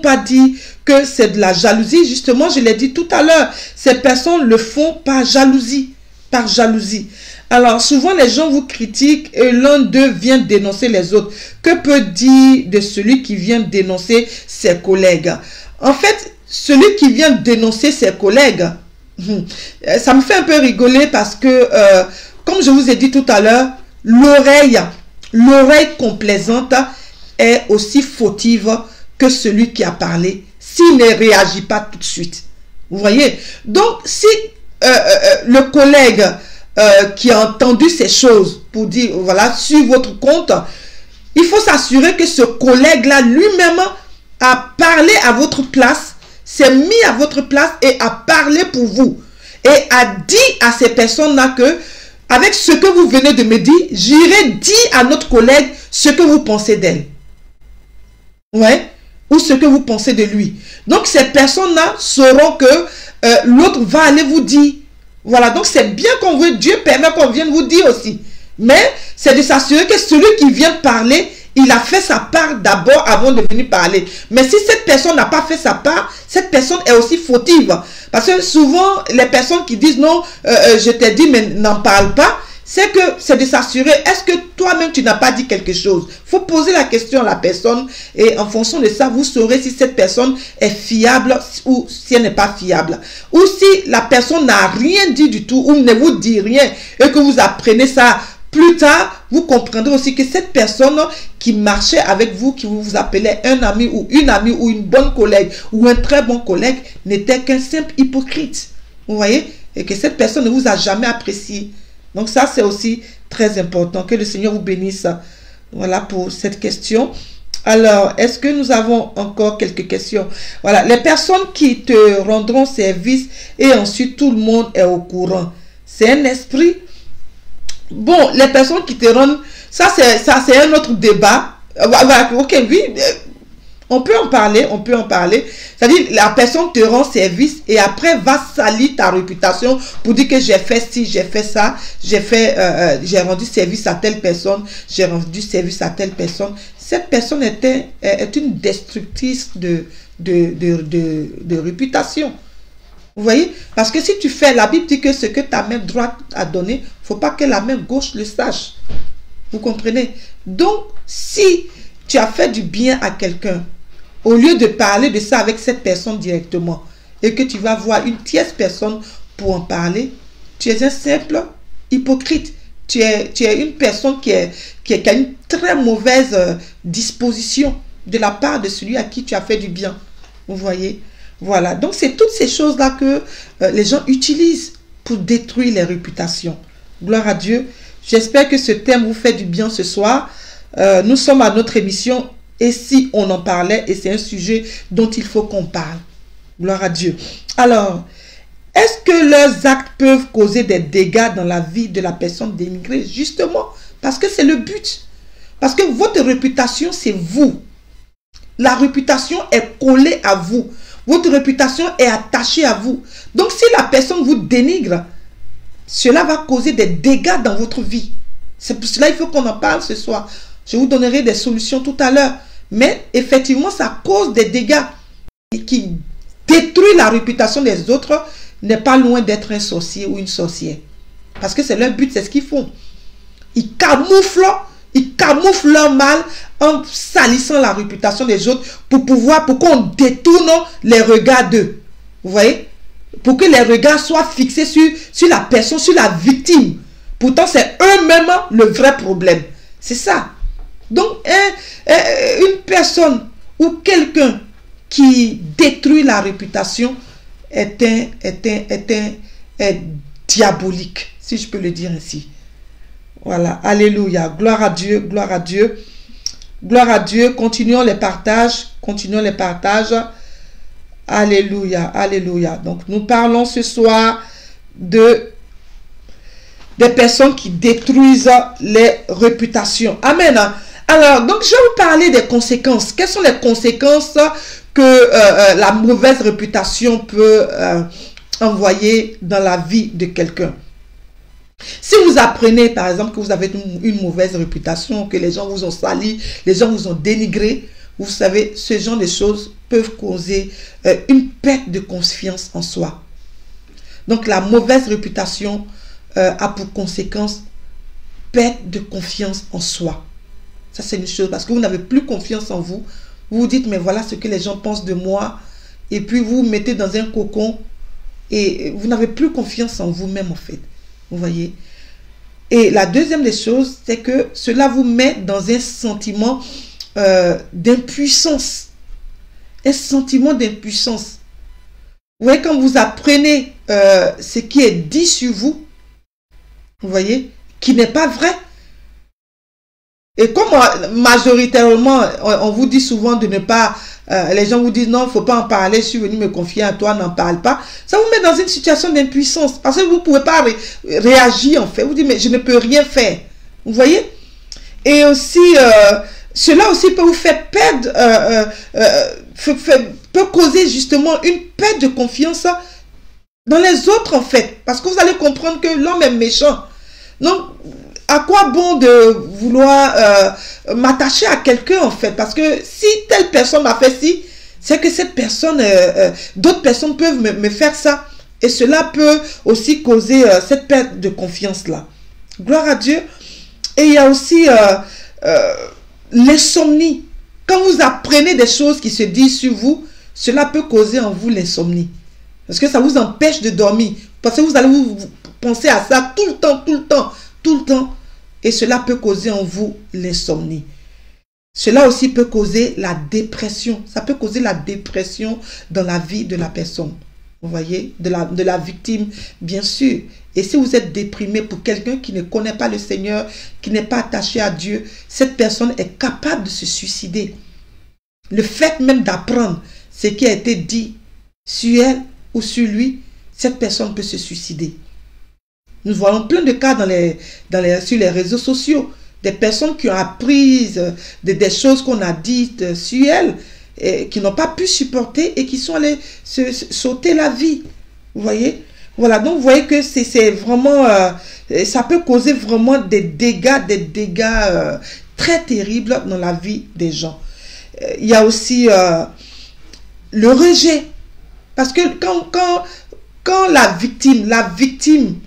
pas dire que c'est de la jalousie? Justement, je l'ai dit tout à l'heure, ces personnes le font par jalousie. Par jalousie. Alors, souvent, les gens vous critiquent et l'un d'eux vient dénoncer les autres. Que peut dire de celui qui vient dénoncer ses collègues? En fait, celui qui vient dénoncer ses collègues, ça me fait un peu rigoler parce que, comme je vous ai dit tout à l'heure, l'oreille complaisante est aussi fautive que celui qui a parlé s'il ne réagit pas tout de suite. Vous voyez? Donc, si le collègue qui a entendu ces choses pour dire, voilà, sur votre compte, il faut s'assurer que ce collègue-là lui-même a parlé à votre place, s'est mis à votre place et a parlé pour vous. Et a dit à ces personnes-là que, avec ce que vous venez de me dire, j'irai dire à notre collègue ce que vous pensez d'elle. Ouais. Ou ce que vous pensez de lui. Donc, ces personnes-là sauront que l'autre va aller vous dire. Voilà. Donc, c'est bien qu'on veut, Dieu permet qu'on vienne vous dire aussi. Mais, c'est de s'assurer que celui qui vient parler, il a fait sa part d'abord avant de venir parler. Mais si cette personne n'a pas fait sa part, cette personne est aussi fautive. Parce que souvent, les personnes qui disent non, je t'ai dit mais n'en parle pas, c'est que c'est de s'assurer, est-ce que toi-même tu n'as pas dit quelque chose? Il faut poser la question à la personne et en fonction de ça, vous saurez si cette personne est fiable ou si elle n'est pas fiable. Ou si la personne n'a rien dit du tout ou ne vous dit rien et que vous apprenez ça plus tard, vous comprendrez aussi que cette personne qui marchait avec vous, qui vous appelait un ami ou une bonne collègue ou un très bon collègue, n'était qu'un simple hypocrite. Vous voyez? Et que cette personne ne vous a jamais apprécié. Donc ça, c'est aussi très important. Que le Seigneur vous bénisse. Voilà pour cette question. Alors, est-ce que nous avons encore quelques questions? Voilà, les personnes qui te rendront service et ensuite tout le monde est au courant. C'est un esprit. Bon, les personnes qui te rendent, ça c'est un autre débat. Ok, oui, on peut en parler, C'est-à-dire, la personne te rend service et après va salir ta réputation pour dire que j'ai fait ci, j'ai fait ça, j'ai rendu service à telle personne, j'ai rendu service à telle personne. Cette personne est une destructrice de réputation. Vous voyez? Parce que si tu fais, la Bible dit que ce que ta main droite a donné, il ne faut pas que la main gauche le sache. Vous comprenez? Donc, si tu as fait du bien à quelqu'un, au lieu de parler de ça avec cette personne directement, et que tu vas voir une tierce personne pour en parler, tu es un simple hypocrite. Tu es une personne qui a une très mauvaise disposition de la part de celui à qui tu as fait du bien. Vous voyez? Voilà, donc c'est toutes ces choses-là que les gens utilisent pour détruire les réputations. Gloire à Dieu. J'espère que ce thème vous fait du bien ce soir. Nous sommes à notre émission et si on en parlait, et c'est un sujet dont il faut qu'on parle. Gloire à Dieu. Alors, est-ce que leurs actes peuvent causer des dégâts dans la vie de la personne dénigrée? Justement, parce que c'est le but. Parce que votre réputation, c'est vous. La réputation est collée à vous. Votre réputation est attachée à vous. Donc, si la personne vous dénigre, cela va causer des dégâts dans votre vie. C'est pour cela qu'il faut qu'on en parle ce soir. Je vous donnerai des solutions tout à l'heure. Mais effectivement, ça cause des dégâts. Et qui détruit la réputation des autres n'est pas loin d'être un sorcier ou une sorcière. Parce que c'est leur but, c'est ce qu'ils font. Ils camouflent leur mal en salissant la réputation des autres pour qu'on détourne les regards d'eux. Vous voyez? Pour que les regards soient fixés sur la personne, sur la victime. Pourtant, c'est eux-mêmes le vrai problème. C'est ça. Donc, une personne ou quelqu'un qui détruit la réputation est diabolique, si je peux le dire ainsi. Voilà, alléluia, gloire à Dieu, gloire à Dieu. Gloire à Dieu, continuons les partages, Alléluia, alléluia. Donc, nous parlons ce soir des personnes qui détruisent les réputations. Amen. Alors, donc, je vais vous parler des conséquences. Quelles sont les conséquences que la mauvaise réputation peut envoyer dans la vie de quelqu'un? Si vous apprenez, par exemple, que vous avez une mauvaise réputation, que les gens vous ont sali, les gens vous ont dénigré, vous savez, ce genre de choses peuvent causer une perte de confiance en soi. Donc, la mauvaise réputation a pour conséquence perte de confiance en soi. Ça, c'est une chose, parce que vous n'avez plus confiance en vous. Vous vous dites, mais voilà ce que les gens pensent de moi. Et puis, vous vous mettez dans un cocon et vous n'avez plus confiance en vous-même, en fait. Vous voyez? Et la deuxième des choses, c'est que cela vous met dans un sentiment d'impuissance. Un sentiment d'impuissance. Vous voyez, quand vous apprenez ce qui est dit sur vous, vous voyez, qui n'est pas vrai. Et comme majoritairement, on vous dit souvent de ne pas... les gens vous disent non, il ne faut pas en parler, je suis venu me confier à toi, n'en parle pas. Ça vous met dans une situation d'impuissance. Parce que vous ne pouvez pas réagir en fait. Vous dites mais je ne peux rien faire. Vous voyez? Et aussi, cela aussi peut vous faire perdre, peut causer justement une perte de confiance dans les autres en fait. Parce que vous allez comprendre que l'homme est méchant. Donc, à quoi bon de vouloir m'attacher à quelqu'un en fait? Parce que si telle personne m'a fait ci, c'est que cette personne, d'autres personnes peuvent me faire ça. Et cela peut aussi causer cette perte de confiance là. Gloire à Dieu. Et il y a aussi l'insomnie. Quand vous apprenez des choses qui se disent sur vous, cela peut causer en vous l'insomnie. Parce que ça vous empêche de dormir. Parce que vous allez vous penser à ça tout le temps, tout le temps. Tout le temps, et cela peut causer en vous l'insomnie. Cela aussi peut causer la dépression. Ça peut causer la dépression dans la vie de la personne. Vous voyez, de la victime, bien sûr. Et si vous êtes déprimé pour quelqu'un qui ne connaît pas le Seigneur, qui n'est pas attaché à Dieu, cette personne est capable de se suicider. Le fait même d'apprendre ce qui a été dit sur elle ou sur lui, cette personne peut se suicider. Nous voyons plein de cas sur les réseaux sociaux. Des personnes qui ont appris des choses qu'on a dites sur elles et qui n'ont pas pu supporter et qui sont allées se sauter la vie. Vous voyez? Voilà, donc vous voyez que c'est vraiment... ça peut causer vraiment des dégâts très terribles dans la vie des gens. Il y a aussi le rejet. Parce que quand la victime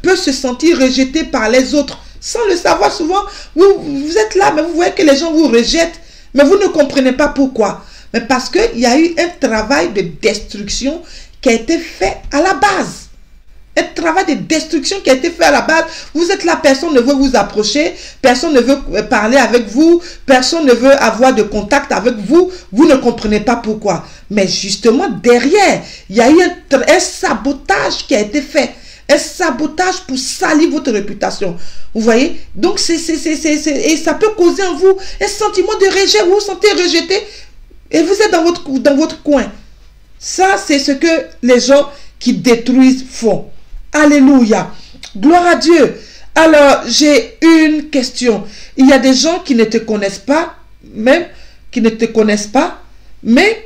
peut se sentir rejeté par les autres sans le savoir. Souvent vous êtes là mais vous voyez que les gens vous rejettent mais vous ne comprenez pas pourquoi. Mais parce qu'il y a eu un travail de destruction qui a été fait à la base. Un travail de destruction qui a été fait à la base. Vous êtes là, personne ne veut vous approcher, personne ne veut parler avec vous, personne ne veut avoir de contact avec vous, vous ne comprenez pas pourquoi. Mais justement derrière, il y a eu un sabotage qui a été fait. Un sabotage pour salir votre réputation. Vous voyez? Donc, et ça peut causer en vous un sentiment de rejet. Vous vous sentez rejeté et vous êtes dans votre coin. Ça, c'est ce que les gens qui détruisent font. Alléluia. Gloire à Dieu. Alors, j'ai une question. Il y a des gens qui ne te connaissent pas, mais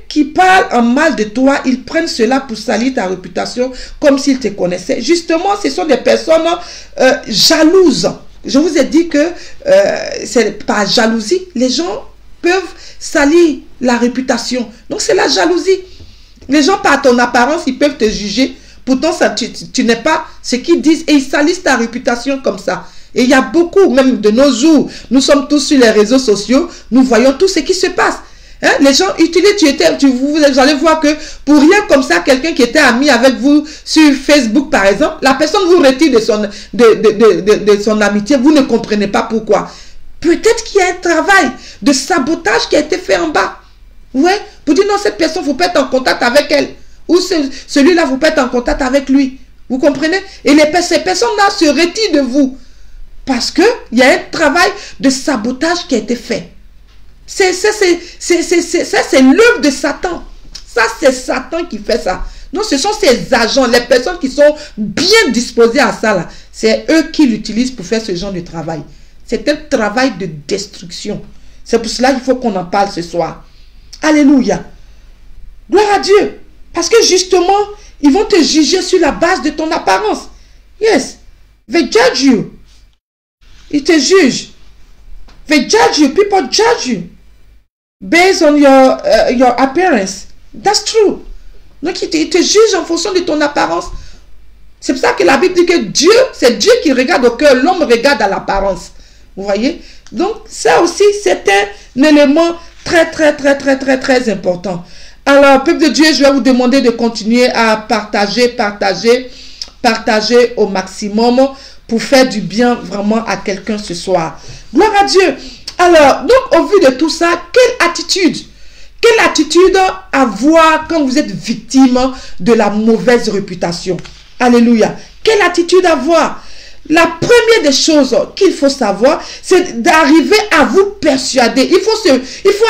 qui parlent en mal de toi. Ils prennent cela pour salir ta réputation comme s'ils te connaissaient. Justement, ce sont des personnes jalouses. Je vous ai dit que c'est par jalousie. Les gens peuvent salir la réputation. Donc, c'est la jalousie. Les gens, par ton apparence, ils peuvent te juger Pourtant, ça, tu n'es pas ce qu'ils disent et ils salissent ta réputation comme ça. Et il y a beaucoup, même de nos jours, nous sommes tous sur les réseaux sociaux, nous voyons tout ce qui se passe. Hein? Les gens utilisent, vous allez voir que pour rien comme ça, quelqu'un qui était ami avec vous sur Facebook par exemple, la personne vous retire de son amitié, vous ne comprenez pas pourquoi. Peut-être qu'il y a un travail de sabotage qui a été fait en bas. Ouais, pour dire non, cette personne, vous pouvez être en contact avec elle. Ou celui-là, vous pouvez être en contact avec lui. Vous comprenez? Et ces personnes-là se retirent de vous. Parce qu'il y a un travail de sabotage qui a été fait. C'est l'œuvre de Satan. Ça, c'est Satan qui fait ça. Donc, ce sont ces agents, les personnes qui sont bien disposées à ça, là. C'est eux qui l'utilisent pour faire ce genre de travail. C'est un travail de destruction. C'est pour cela qu'il faut qu'on en parle ce soir. Alléluia. Gloire à Dieu. Parce que justement, ils vont te juger sur la base de ton apparence. Yes. They judge you. Ils te jugent. They judge you. People judge you. Based on your appearance. That's true. Donc, ils te jugent en fonction de ton apparence. C'est pour ça que la Bible dit que Dieu, c'est Dieu qui regarde au cœur. L'homme regarde à l'apparence. Vous voyez? Donc, ça aussi, c'est un élément très important. Alors, peuple de Dieu, je vais vous demander de continuer à partager au maximum pour faire du bien vraiment à quelqu'un ce soir. Gloire à Dieu. Alors, donc, au vu de tout ça, quelle attitude avoir quand vous êtes victime de la mauvaise réputation? Alléluia. Quelle attitude avoir? La première des choses qu'il faut savoir, c'est d'arriver à vous persuader. Il faut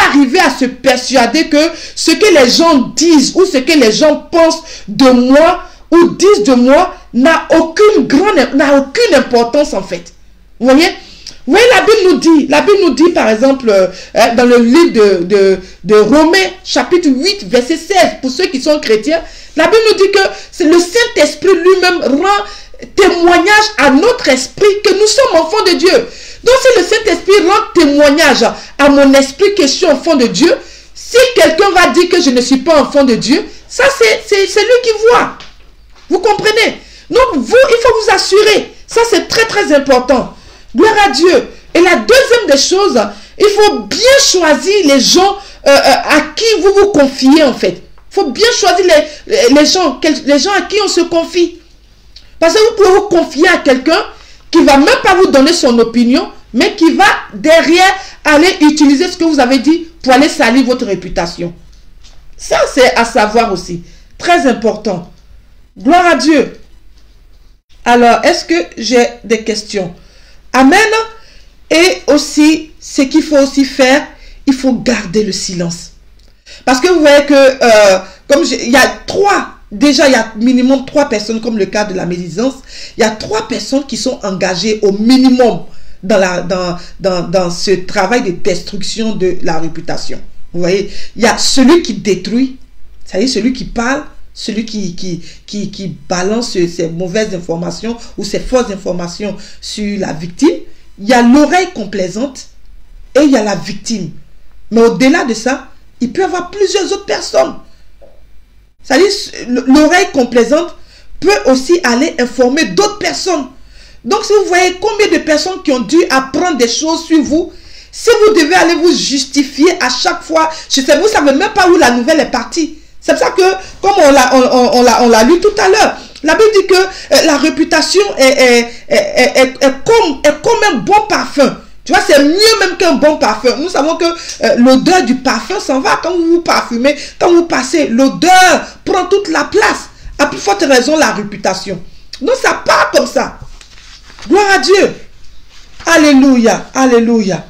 arriver à se persuader que ce que les gens disent ou ce que les gens pensent de moi ou disent de moi n'a aucune importance en fait. Vous voyez? Oui, la Bible nous dit par exemple dans le livre de Romains chapitre 8 verset 16, pour ceux qui sont chrétiens, la Bible nous dit que le Saint-Esprit lui-même rend témoignage à notre esprit que nous sommes enfants de Dieu. Donc si le Saint-Esprit rend témoignage à mon esprit que je suis enfant de Dieu, si quelqu'un va dire que je ne suis pas enfant de Dieu, ça c'est lui qui voit. Vous comprenez? Donc il faut vous assurer. Ça c'est très important. Gloire à Dieu. Et la deuxième des choses, il faut bien choisir les gens à qui vous vous confiez en fait. Il faut bien choisir les gens à qui on se confie. Parce que vous pouvez vous confier à quelqu'un qui ne va même pas vous donner son opinion, mais qui va derrière aller utiliser ce que vous avez dit pour aller salir votre réputation. Ça, c'est à savoir aussi. Très important. Gloire à Dieu. Alors, est-ce que j'ai des questions? Amen. Et aussi, ce qu'il faut aussi faire, il faut garder le silence. Parce que vous voyez que, il y a déjà, il y a minimum 3 personnes, comme le cas de la médisance. Il y a 3 personnes qui sont engagées au minimum dans ce travail de destruction de la réputation. Vous voyez, il y a celui qui détruit, c'est-à-dire celui qui parle, celui qui balance ces mauvaises informations ou ces fausses informations sur la victime. Il y a l'oreille complaisante et il y a la victime. Mais au-delà de ça, il peut y avoir plusieurs autres personnes. C'est-à-dire, l'oreille complaisante peut aussi aller informer d'autres personnes. Donc, si vous voyez combien de personnes qui ont dû apprendre des choses sur vous, si vous devez aller vous justifier à chaque fois, je sais, vous ne savez même pas où la nouvelle est partie. C'est pour ça que, comme on l'a lu tout à l'heure, la Bible dit que la réputation est comme un bon parfum. Tu vois, c'est mieux même qu'un bon parfum. Nous savons que l'odeur du parfum s'en va. Quand vous vous parfumez, quand vous passez, l'odeur prend toute la place. À plus forte raison, la réputation. Donc, ça part comme ça. Gloire à Dieu. Alléluia. Alléluia.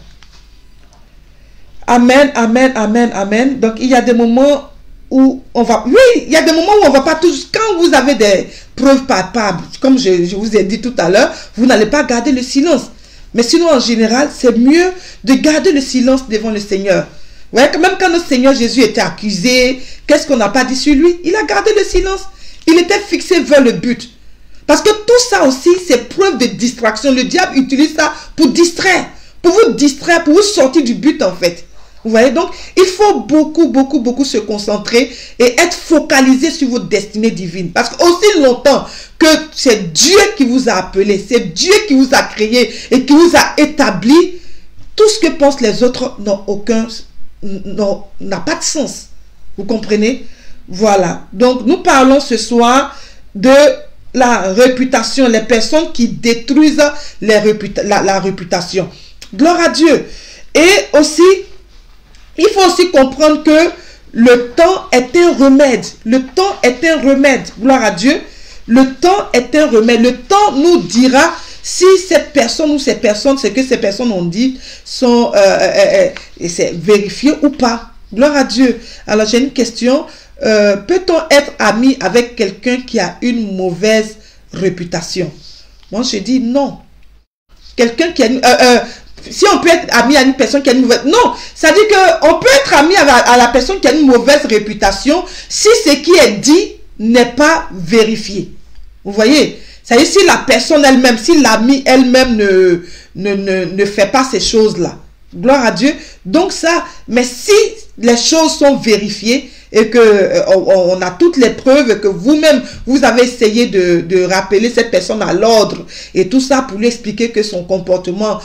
Amen, amen, amen, amen. Donc, il y a des moments où on va... Oui, il y a des moments où on ne va pas tous... Quand vous avez des preuves palpables, comme je vous ai dit tout à l'heure, vous n'allez pas garder le silence. Mais sinon, en général, c'est mieux de garder le silence devant le Seigneur. Vous voyez, même quand notre Seigneur Jésus était accusé, qu'est-ce qu'on n'a pas dit sur lui? Il a gardé le silence. Il était fixé vers le but. Parce que tout ça aussi, c'est preuve de distraction. Le diable utilise ça pour distraire. Pour vous distraire, pour vous sortir du but en fait. Vous voyez, donc il faut beaucoup se concentrer et être focalisé sur votre destinée divine. Parce que aussi longtemps que c'est Dieu qui vous a appelé, c'est Dieu qui vous a créé et qui vous a établi, tout ce que pensent les autres n'a pas de sens. Vous comprenez? Voilà. Donc nous parlons ce soir de la réputation, les personnes qui détruisent la réputation. Gloire à Dieu. Et aussi, il faut aussi comprendre que le temps est un remède. Le temps est un remède. Gloire à Dieu. Le temps est un remède. Le temps nous dira si cette personne ou ces personnes, ce que ces personnes ont dit, sont vérifiées ou pas. Gloire à Dieu. Alors j'ai une question. Peut-on être ami avec quelqu'un qui a une mauvaise réputation? Moi je dis non. Quelqu'un qui a si on peut être ami à une personne qui a une mauvaise... Non, ça dit qu'on peut être ami à la personne qui a une mauvaise réputation si ce qui est dit n'est pas vérifié. Vous voyez? Ça veut dire si la personne elle-même, si l'ami elle-même ne fait pas ces choses-là. Gloire à Dieu. Donc ça, mais si les choses sont vérifiées et que on a toutes les preuves que vous-même, vous avez essayé de rappeler cette personne à l'ordre et tout ça pour lui expliquer que son comportement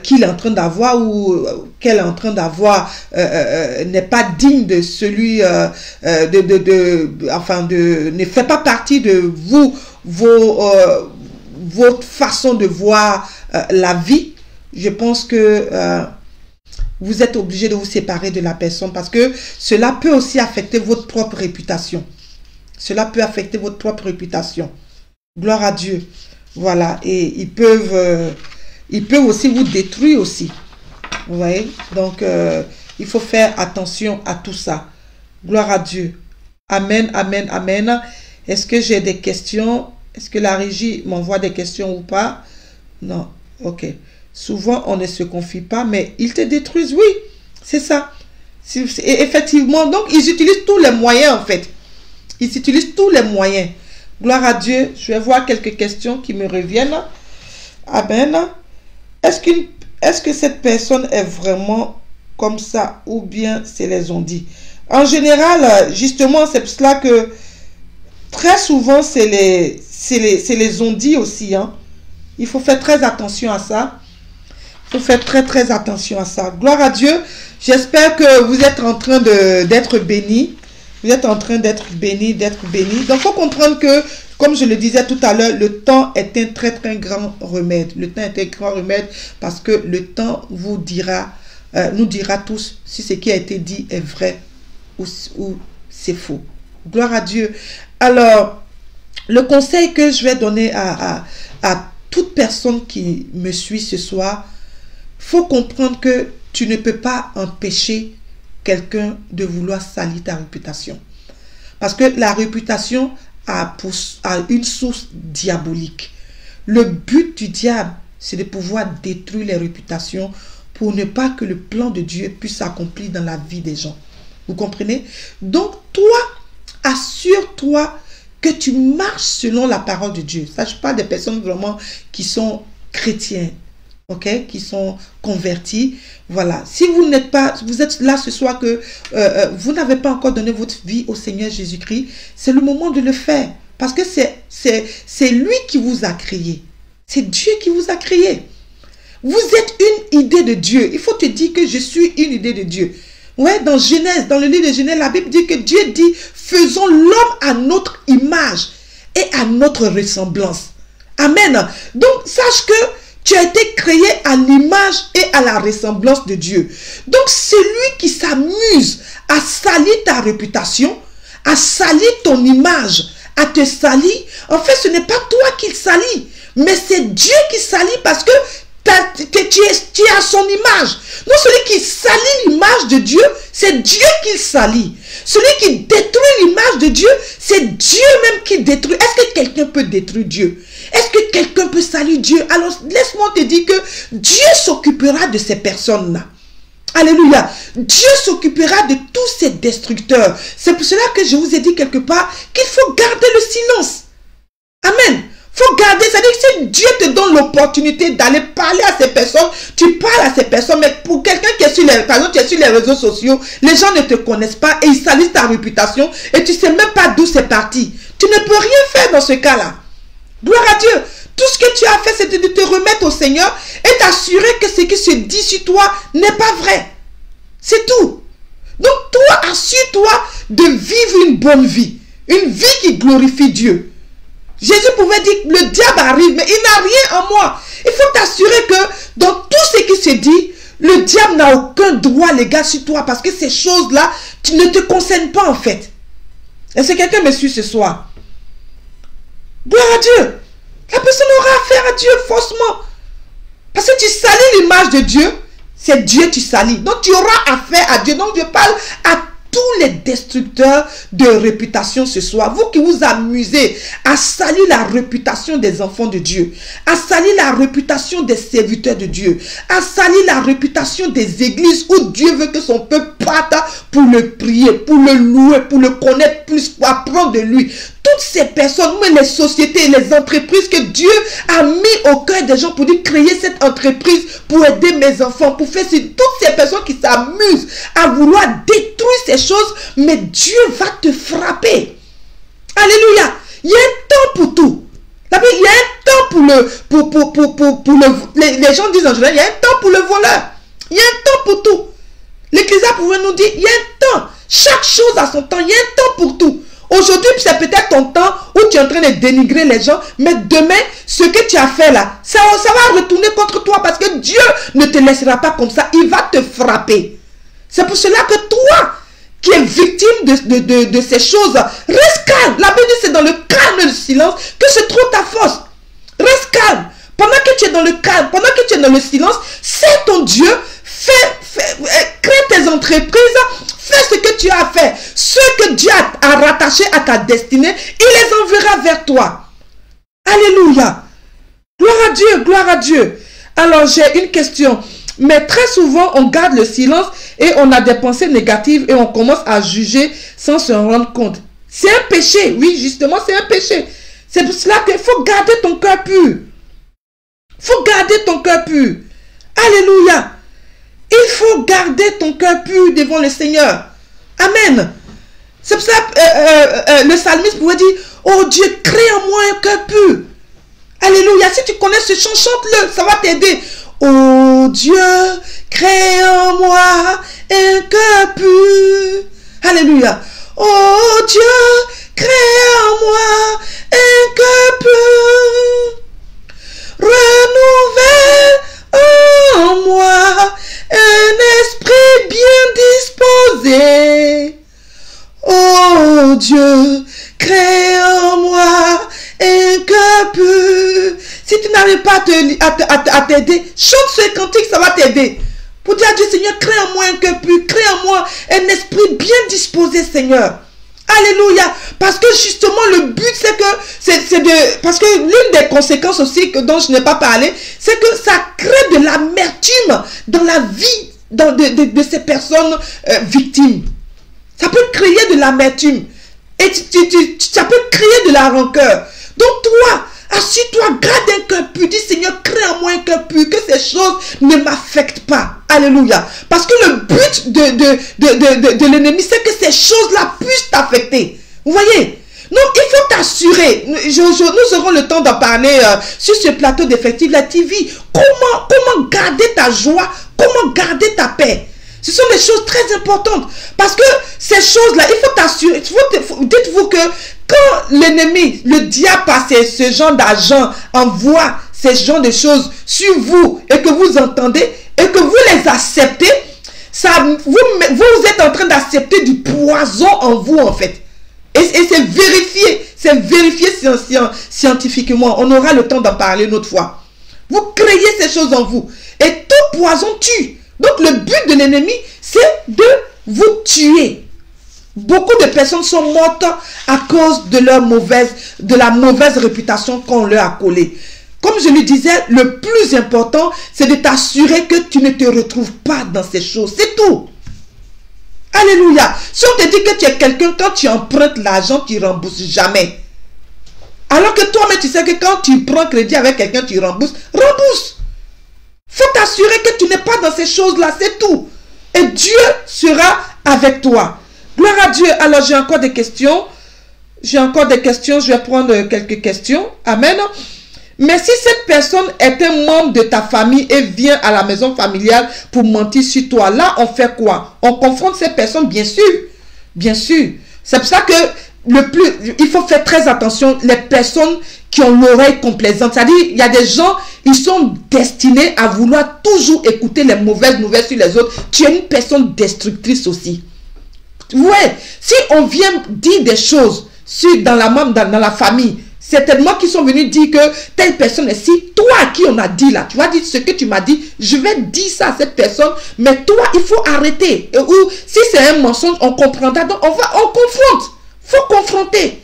qu'il est en train d'avoir ou qu'elle est en train d'avoir n'est pas digne de celui ne fait pas partie de votre façon de voir la vie. Je pense que vous êtes obligé de vous séparer de la personne parce que cela peut aussi affecter votre propre réputation. Cela peut affecter votre propre réputation. Gloire à Dieu. Voilà. Et ils peuvent aussi vous détruire aussi. Vous voyez? Donc, il faut faire attention à tout ça. Gloire à Dieu. Amen, amen, amen. Est-ce que j'ai des questions? Est-ce que la régie m'envoie des questions ou pas? Non. Ok. Souvent, on ne se confie pas, mais ils te détruisent. Oui, c'est ça. Et effectivement, donc, ils utilisent tous les moyens, en fait. Ils utilisent tous les moyens. Gloire à Dieu. Je vais voir quelques questions qui me reviennent. Amen. Est-ce que cette personne est vraiment comme ça ou bien c'est les on-dit? En général, justement, c'est pour cela que très souvent, c'est les on-dit aussi. Hein. Il faut faire très attention à ça. Il faut faire très attention à ça. Gloire à Dieu. J'espère que vous êtes en train d'être bénis. Vous êtes en train d'être bénis, Donc, il faut comprendre que, comme je le disais tout à l'heure, le temps est un très grand remède. Le temps est un grand remède parce que le temps nous dira tous si ce qui a été dit est vrai ou c'est faux. Gloire à Dieu. Alors, le conseil que je vais donner à toute personne qui me suit ce soir, faut comprendre que tu ne peux pas empêcher quelqu'un de vouloir salir ta réputation. Parce que la réputation a une source diabolique. Le but du diable, c'est de pouvoir détruire les réputations pour ne pas que le plan de Dieu puisse s'accomplir dans la vie des gens. Vous comprenez? Donc, toi, assure-toi que tu marches selon la parole de Dieu. Ça, je parle des personnes vraiment qui sont chrétiens. Ok, qui sont convertis. Voilà. Si vous n'êtes pas, vous êtes là ce soir que vous n'avez pas encore donné votre vie au Seigneur Jésus-Christ, c'est le moment de le faire. Parce que c'est lui qui vous a créé. C'est Dieu qui vous a créé. Vous êtes une idée de Dieu. Il faut te dire que je suis une idée de Dieu. Ouais, dans Genèse, dans le livre de Genèse, la Bible dit que Dieu dit, faisons l'homme à notre image et à notre ressemblance. Amen. Donc, sache que tu as été créé à l'image et à la ressemblance de Dieu. Donc, celui qui s'amuse à salir ta réputation, à salir ton image, à te salir, en fait, ce n'est pas toi qui le salis, mais c'est Dieu qui salit parce que tu es à son image. Non, celui qui salit l'image de Dieu, c'est Dieu qui le salit. Celui qui détruit l'image de Dieu, c'est Dieu même qui détruit. Est-ce que quelqu'un peut détruire Dieu? Est-ce que quelqu'un peut salir Dieu? Alors, laisse-moi te dire que Dieu s'occupera de ces personnes-là. Alléluia. Dieu s'occupera de tous ces destructeurs. C'est pour cela que je vous ai dit quelque part qu'il faut garder le silence. Amen. Faut garder, c'est-à-dire que si Dieu te donne l'opportunité d'aller parler à ces personnes, tu parles à ces personnes, mais pour quelqu'un qui est sur les, par exemple, tu es sur les réseaux sociaux, les gens ne te connaissent pas et ils salissent ta réputation et tu ne sais même pas d'où c'est parti. Tu ne peux rien faire dans ce cas-là. Gloire à Dieu. Tout ce que tu as fait, c'est de te remettre au Seigneur et t'assurer que ce qui se dit sur toi n'est pas vrai. C'est tout. Donc toi, assure-toi de vivre une bonne vie. Une vie qui glorifie Dieu. Jésus pouvait dire, le diable arrive, mais il n'a rien en moi. Il faut t'assurer que dans tout ce qui se dit, le diable n'a aucun droit légal sur toi parce que ces choses-là, tu ne te concernent pas en fait. Est-ce que quelqu'un me suit ce soir? Gloire à Dieu. La personne aura affaire à Dieu faussement. Parce que tu salis l'image de Dieu, c'est Dieu tu salis. Donc tu auras affaire à Dieu. Donc je parle à tous les destructeurs de réputation ce soir. Vous qui vous amusez à salir la réputation des enfants de Dieu, à salir la réputation des serviteurs de Dieu, à salir la réputation des églises où Dieu veut que son peuple parte pour le prier, pour le louer, pour le connaître plus, pour apprendre de lui. Toutes ces personnes, même les sociétés et les entreprises que Dieu a mis au cœur des gens pour dire créer cette entreprise pour aider mes enfants, pour faire toutes ces personnes qui s'amusent à vouloir détruire ces choses, mais Dieu va te frapper. Alléluia. Il y a un temps pour tout. Il y a un temps pour les gens disent en général, il y a un temps pour le voleur. Il y a un temps pour tout. L'Église pouvait nous dire, il y a un temps. Chaque chose a son temps. Il y a un temps pour tout. Aujourd'hui, c'est peut-être ton temps où tu es en train de dénigrer les gens, mais demain, ce que tu as fait là, ça va retourner contre toi parce que Dieu ne te laissera pas comme ça. Il va te frapper. C'est pour cela que toi, qui es victime de ces choses, reste calme. La Bible dit c'est dans le calme et le silence que se trouve ta force. Reste calme. Pendant que tu es dans le calme, pendant que tu es dans le silence, c'est ton Dieu. Crée tes entreprises, fais ce que tu as à faire. Ceux que Dieu a rattachés à ta destinée, il les enverra vers toi. Alléluia. Gloire à Dieu, gloire à Dieu. Alors j'ai une question. Mais très souvent, on garde le silence et on a des pensées négatives et on commence à juger sans se rendre compte. C'est un péché, oui, justement, c'est un péché. C'est pour cela qu'il faut garder ton cœur pur. Il faut garder ton cœur pur. Alléluia. Il faut garder ton cœur pur devant le Seigneur. Amen. C'est pour ça que le psalmiste pouvait dire, oh Dieu, crée en moi un cœur pur. Alléluia. Si tu connais ce chant, chante-le, ça va t'aider. Oh Dieu, crée en moi un cœur pur. Alléluia. Oh Dieu, crée en moi un cœur pur. Renouvelle en moi un esprit bien disposé. Oh Dieu, crée en moi un cœur pur. Si tu n'arrives pas à t'aider, chante ce cantique, ça va t'aider. Pour dire à Dieu, Seigneur, crée en moi un cœur pur, crée en moi un esprit bien disposé, Seigneur. Alléluia. Parce que justement, le but, c'est que, parce que l'une des conséquences aussi dont je n'ai pas parlé, c'est que ça crée de l'amertume dans la vie de ces personnes victimes. Ça peut créer de l'amertume. Et ça peut créer de la rancœur. Donc toi, assure-toi, garde un cœur pur. Dis, Seigneur, crée en moi un cœur pur, que ces choses ne m'affectent pas. Alléluia. Parce que le but de l'ennemi, c'est que ces choses-là puissent t'affecter. Vous voyez? Donc, il faut t'assurer. Nous aurons le temps d'en parler sur ce plateau d'Effective la TV. Comment garder ta joie? Comment garder ta paix? Ce sont des choses très importantes. Parce que ces choses-là, il faut t'assurer. Dites-vous que quand l'ennemi, le diable passe ce genre d'argent, envoie ce genre de choses sur vous et que vous entendez et que vous les acceptez, vous êtes en train d'accepter du poison en vous en fait. Et c'est vérifié scientifiquement. On aura le temps d'en parler une autre fois. Vous créez ces choses en vous. Et tout poison tue. Donc le but de l'ennemi, c'est de vous tuer. Beaucoup de personnes sont mortes à cause de la mauvaise réputation qu'on leur a collée. Comme je lui disais, le plus important, c'est de t'assurer que tu ne te retrouves pas dans ces choses. C'est tout. Alléluia. Si on te dit que tu es quelqu'un, quand tu empruntes l'argent, tu ne rembourses jamais. Alors que toi-même, tu sais que quand tu prends crédit avec quelqu'un, tu rembourses. Rembourse. Faut t'assurer que tu n'es pas dans ces choses-là, c'est tout. Et Dieu sera avec toi. Gloire à Dieu. Alors, j'ai encore des questions. J'ai encore des questions. Je vais prendre quelques questions. Amen. Mais si cette personne est un membre de ta famille et vient à la maison familiale pour mentir sur toi, là, on fait quoi? On confronte ces personnes, bien sûr. Bien sûr. C'est pour ça que il faut faire très attention, les personnes qui ont l'oreille complaisante. C'est-à-dire, il y a des gens, ils sont destinés à vouloir toujours écouter les mauvaises nouvelles sur les autres. Tu es une personne destructrice aussi. Ouais, si on vient dire des choses dans la famille, c'est tellement qu'ils sont venus dire que telle personne est si, toi à qui on a dit là, tu vas dire ce que tu m'as dit, je vais dire ça à cette personne, mais toi, il faut arrêter. Ou si c'est un mensonge, on comprendra, donc on confronte. Faut confronter.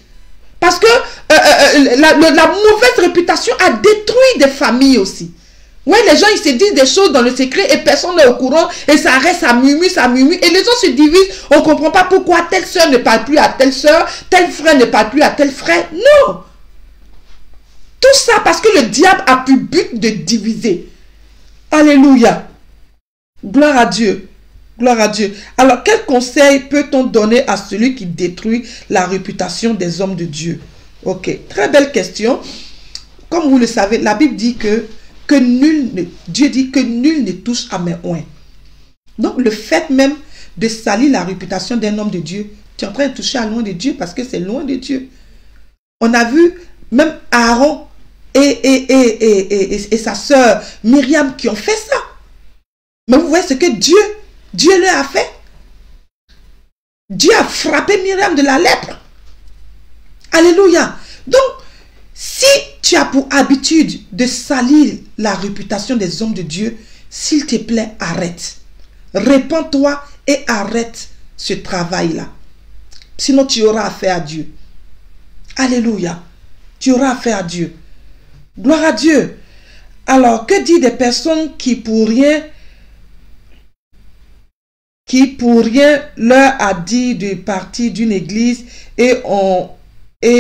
Parce que la mauvaise réputation a détruit des familles aussi. Oui, les gens, ils se disent des choses dans le secret et personne n'est au courant et ça reste, ça murmure et les gens se divisent. On ne comprend pas pourquoi telle soeur ne parle plus à telle soeur, tel frère ne parle plus à tel frère. Non. Tout ça parce que le diable a pour but de diviser. Alléluia. Gloire à Dieu. Gloire à Dieu. Alors, quel conseil peut-on donner à celui qui détruit la réputation des hommes de Dieu? Ok, très belle question. Comme vous le savez, la Bible dit que Dieu dit que nul ne touche à mes oins. Donc, le fait même de salir la réputation d'un homme de Dieu, tu es en train de toucher à loin de Dieu parce que c'est loin de Dieu. On a vu même Aaron et sa sœur Myriam qui ont fait ça. Mais vous voyez ce que Dieu leur a fait. Dieu a frappé Myriam de la lèpre. Alléluia. Donc, si tu as pour habitude de salir la réputation des hommes de Dieu, s'il te plaît, arrête. Répands-toi et arrête ce travail-là. Sinon, tu auras affaire à Dieu. Alléluia. Tu auras affaire à Dieu. Gloire à Dieu. Alors, que dit des personnes qui pour rien leur a dit de partir d'une église et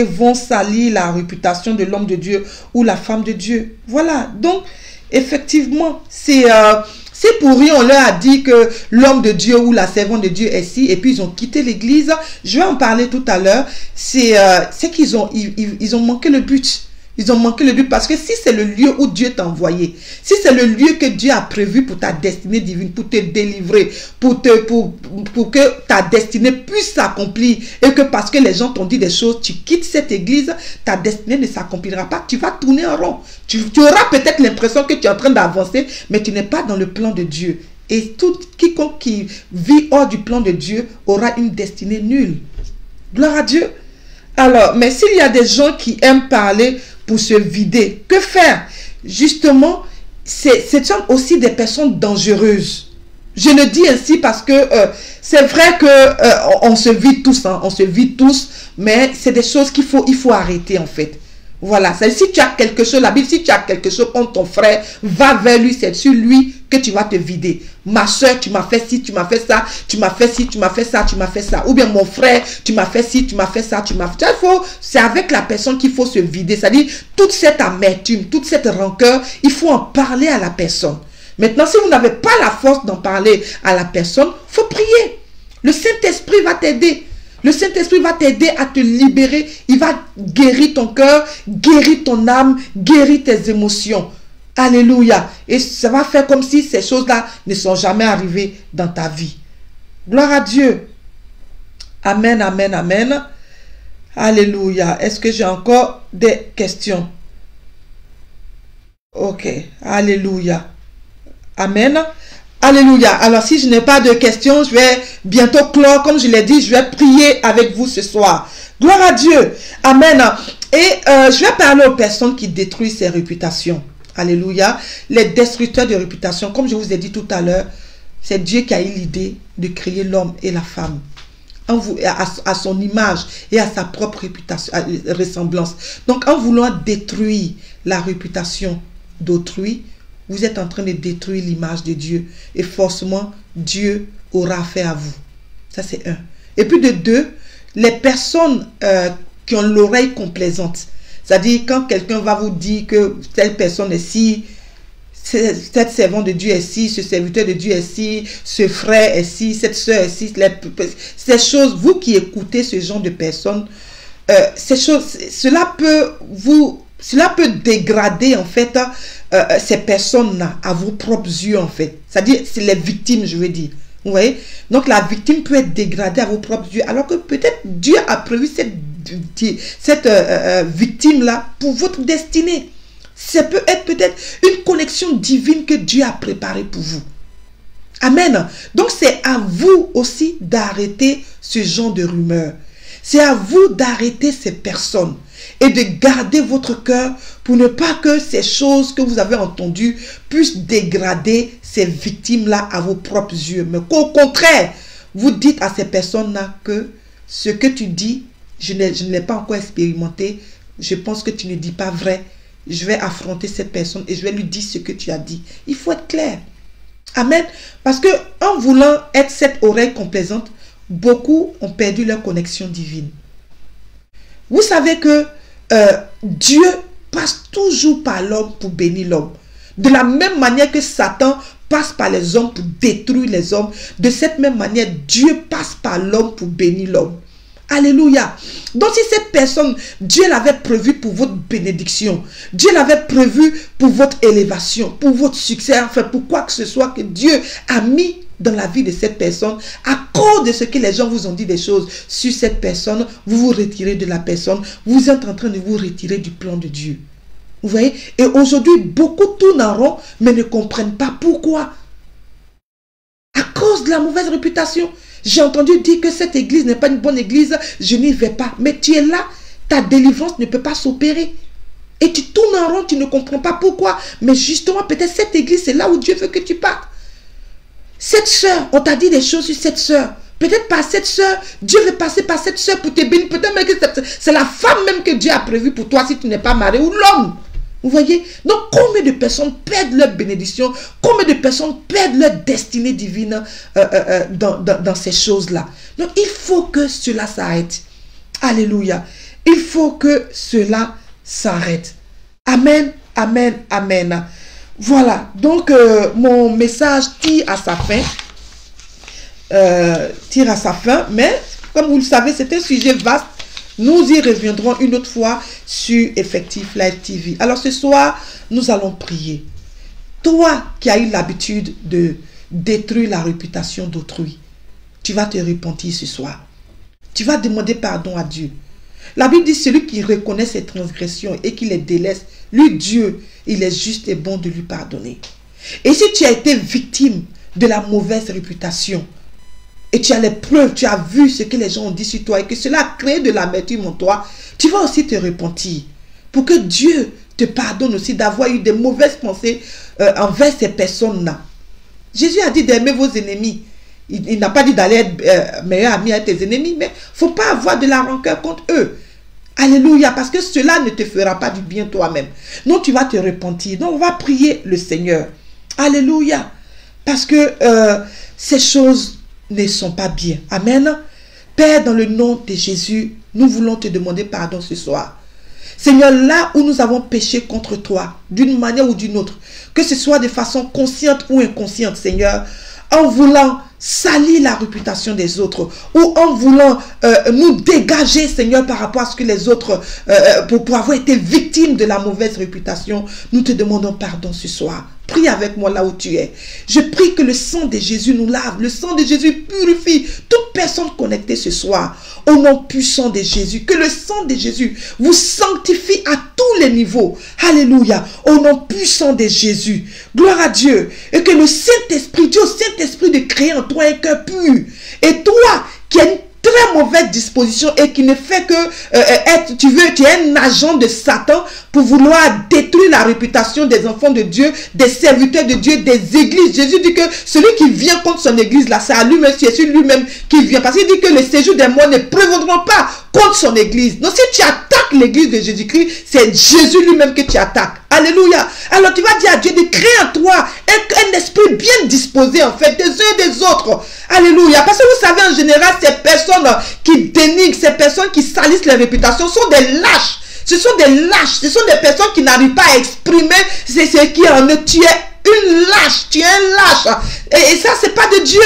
vont salir la réputation de l'homme de Dieu ou la femme de Dieu. Voilà. Donc, effectivement, c'est pour rien on leur a dit que l'homme de Dieu ou la servante de Dieu est ci et puis ils ont quitté l'église. Je vais en parler tout à l'heure. C'est qu'ils ont manqué le but. Ils ont manqué le but parce que si c'est le lieu où Dieu t'a envoyé, si c'est le lieu que Dieu a prévu pour ta destinée divine, pour te délivrer, pour que ta destinée puisse s'accomplir et que parce que les gens t'ont dit des choses, tu quittes cette église, ta destinée ne s'accomplira pas, tu vas tourner en rond. Tu auras peut-être l'impression que tu es en train d'avancer, mais tu n'es pas dans le plan de Dieu. Et quiconque qui vit hors du plan de Dieu aura une destinée nulle. Gloire à Dieu. Alors, mais s'il y a des gens qui aiment parler pour se vider, que faire? Justement, ce sont aussi des personnes dangereuses. Je le dis ainsi parce que c'est vrai que on se vide tous, hein, on se vide tous, mais c'est des choses qu'il faut arrêter en fait. Voilà, si tu as quelque chose, la Bible, si tu as quelque chose contre ton frère, va vers lui, c'est sur lui que tu vas te vider. Ma soeur, tu m'as fait ci, tu m'as fait ça, tu m'as fait ci, tu m'as fait ça, tu m'as fait ça. Ou bien mon frère, tu m'as fait ci, tu m'as fait ça, tu m'as fait ça. C'est avec la personne qu'il faut se vider. C'est-à-dire, toute cette amertume, toute cette rancœur, il faut en parler à la personne. Maintenant, si vous n'avez pas la force d'en parler à la personne, il faut prier. Le Saint-Esprit va t'aider. Le Saint-Esprit va t'aider à te libérer. Il va guérir ton cœur, guérir ton âme, guérir tes émotions. Alléluia. Et ça va faire comme si ces choses-là ne sont jamais arrivées dans ta vie. Gloire à Dieu. Amen, amen, amen. Alléluia. Est-ce que j'ai encore des questions? Ok. Alléluia. Amen. Alléluia. Alors, si je n'ai pas de questions, je vais bientôt clore. Comme je l'ai dit, je vais prier avec vous ce soir. Gloire à Dieu. Amen. Et je vais parler aux personnes qui détruisent ces réputations. Alléluia. Les destructeurs de réputation, comme je vous ai dit tout à l'heure, c'est Dieu qui a eu l'idée de créer l'homme et la femme à son image et à sa propre réputation, ressemblance. Donc, en voulant détruire la réputation d'autrui, vous êtes en train de détruire l'image de Dieu. Et forcément, Dieu aura affaire à vous. Ça, c'est un. Et puis de deux, les personnes qui ont l'oreille complaisante. C'est-à-dire, quand quelqu'un va vous dire que telle personne est si, cette servante de Dieu est si, ce serviteur de Dieu est si, ce frère est si, cette soeur est si, ces choses, vous qui écoutez ce genre de personnes, ces choses, cela peut dégrader en fait ces personnes-là à vos propres yeux en fait. C'est-à-dire, c'est les victimes, je veux dire. Vous voyez? Donc la victime peut être dégradée à vos propres yeux, alors que peut-être Dieu a prévu cette victime-là pour votre destinée. Ça peut être peut-être une connexion divine que Dieu a préparée pour vous. Amen. Donc c'est à vous aussi d'arrêter ce genre de rumeurs. C'est à vous d'arrêter ces personnes et de garder votre cœur pour ne pas que ces choses que vous avez entendues puissent dégrader ces victimes-là à vos propres yeux. Mais qu'au contraire, vous dites à ces personnes-là que ce que tu dis, je ne l'ai pas encore expérimenté, je pense que tu ne dis pas vrai. Je vais affronter cette personne et je vais lui dire ce que tu as dit. Il faut être clair. Amen. Parce que en voulant être cette oreille complaisante, beaucoup ont perdu leur connexion divine. Vous savez que Dieu passe toujours par l'homme pour bénir l'homme. De la même manière que Satan passe par les hommes pour détruire les hommes, de cette même manière, Dieu passe par l'homme pour bénir l'homme. Alléluia. Donc si cette personne, Dieu l'avait prévu pour votre bénédiction, Dieu l'avait prévu pour votre élévation, pour votre succès, enfin pour quoi que ce soit que Dieu a mis dans la vie de cette personne, à cause de ce que les gens vous ont dit des choses sur cette personne, vous vous retirez de la personne, vous êtes en train de vous retirer du plan de Dieu. Vous voyez? Et aujourd'hui, beaucoup tournent en rond, mais ne comprennent pas pourquoi. À cause de la mauvaise réputation. J'ai entendu dire que cette église n'est pas une bonne église, je n'y vais pas. Mais tu es là, ta délivrance ne peut pas s'opérer. Et tu tournes en rond, tu ne comprends pas pourquoi. Mais justement, peut-être cette église, c'est là où Dieu veut que tu partes. Cette sœur, on t'a dit des choses sur cette sœur. Peut-être par cette sœur, Dieu veut passer par cette sœur pour te bénir. Peut-être même que c'est la femme même que Dieu a prévue pour toi si tu n'es pas marié, ou l'homme. Vous voyez? Donc, combien de personnes perdent leur bénédiction? Combien de personnes perdent leur destinée divine dans ces choses-là? Donc, il faut que cela s'arrête. Alléluia. Il faut que cela s'arrête. Amen, amen, amen. Voilà. Donc, mon message tire à sa fin. Mais, comme vous le savez, c'est un sujet vaste. Nous y reviendrons une autre fois sur Effectif Live TV. Alors ce soir, nous allons prier. Toi qui as eu l'habitude de détruire la réputation d'autrui, tu vas te repentir ce soir. Tu vas demander pardon à Dieu. La Bible dit, celui qui reconnaît ses transgressions et qui les délaisse, lui Dieu, il est juste et bon de lui pardonner. Et si tu as été victime de la mauvaise réputation, et tu as les preuves, tu as vu ce que les gens ont dit sur toi et que cela a créé de l'amertume en toi, tu vas aussi te repentir. Pour que Dieu te pardonne aussi d'avoir eu des mauvaises pensées envers ces personnes-là. Jésus a dit d'aimer vos ennemis. Il n'a pas dit d'aller être meilleur ami à tes ennemis, mais il ne faut pas avoir de la rancœur contre eux. Alléluia, parce que cela ne te fera pas du bien toi-même. Non, tu vas te repentir. Donc, on va prier le Seigneur. Alléluia. Parce que ces choses ne sont pas bien. Amen. Père, dans le nom de Jésus, nous voulons te demander pardon ce soir. Seigneur, là où nous avons péché contre toi, d'une manière ou d'une autre, que ce soit de façon consciente ou inconsciente, Seigneur, en voulant salir la réputation des autres ou en voulant nous dégager, Seigneur, par rapport à ce que les autres, pour avoir été victimes de la mauvaise réputation, nous te demandons pardon ce soir. Prie avec moi là où tu es. Je prie que le sang de Jésus nous lave. Le sang de Jésus purifie toute personne connectée ce soir. Au nom puissant de Jésus. Que le sang de Jésus vous sanctifie à tous les niveaux. Alléluia. Au nom puissant de Jésus. Gloire à Dieu. Et que le Saint-Esprit, Dieu, Saint-Esprit, de créer en toi un cœur pur. Et toi qui as une très mauvaise disposition et qui ne fait que tu es un agent de Satan pour vouloir détruire la réputation des enfants de Dieu, des serviteurs de Dieu, des églises. Jésus dit que celui qui vient contre son église là, c'est à lui-même, c'est sur lui-même qui vient, parce qu'il dit que les séjours des morts ne prévaudront pas contre son église. Donc si tu attaques l'église de Jésus-Christ, c'est Jésus lui-même que tu attaques. Alléluia. Alors tu vas dire à Dieu de créer en toi un esprit bien disposé en fait des uns et des autres. Alléluia. Parce que vous savez en général, ces personnes qui dénigrent, ces personnes qui salissent les réputations sont des lâches. Ce sont des lâches, ce sont des personnes qui n'arrivent pas à exprimer ce qui est en eux. Tu es une lâche, tu es un lâche. Et ça, c'est pas de Dieu.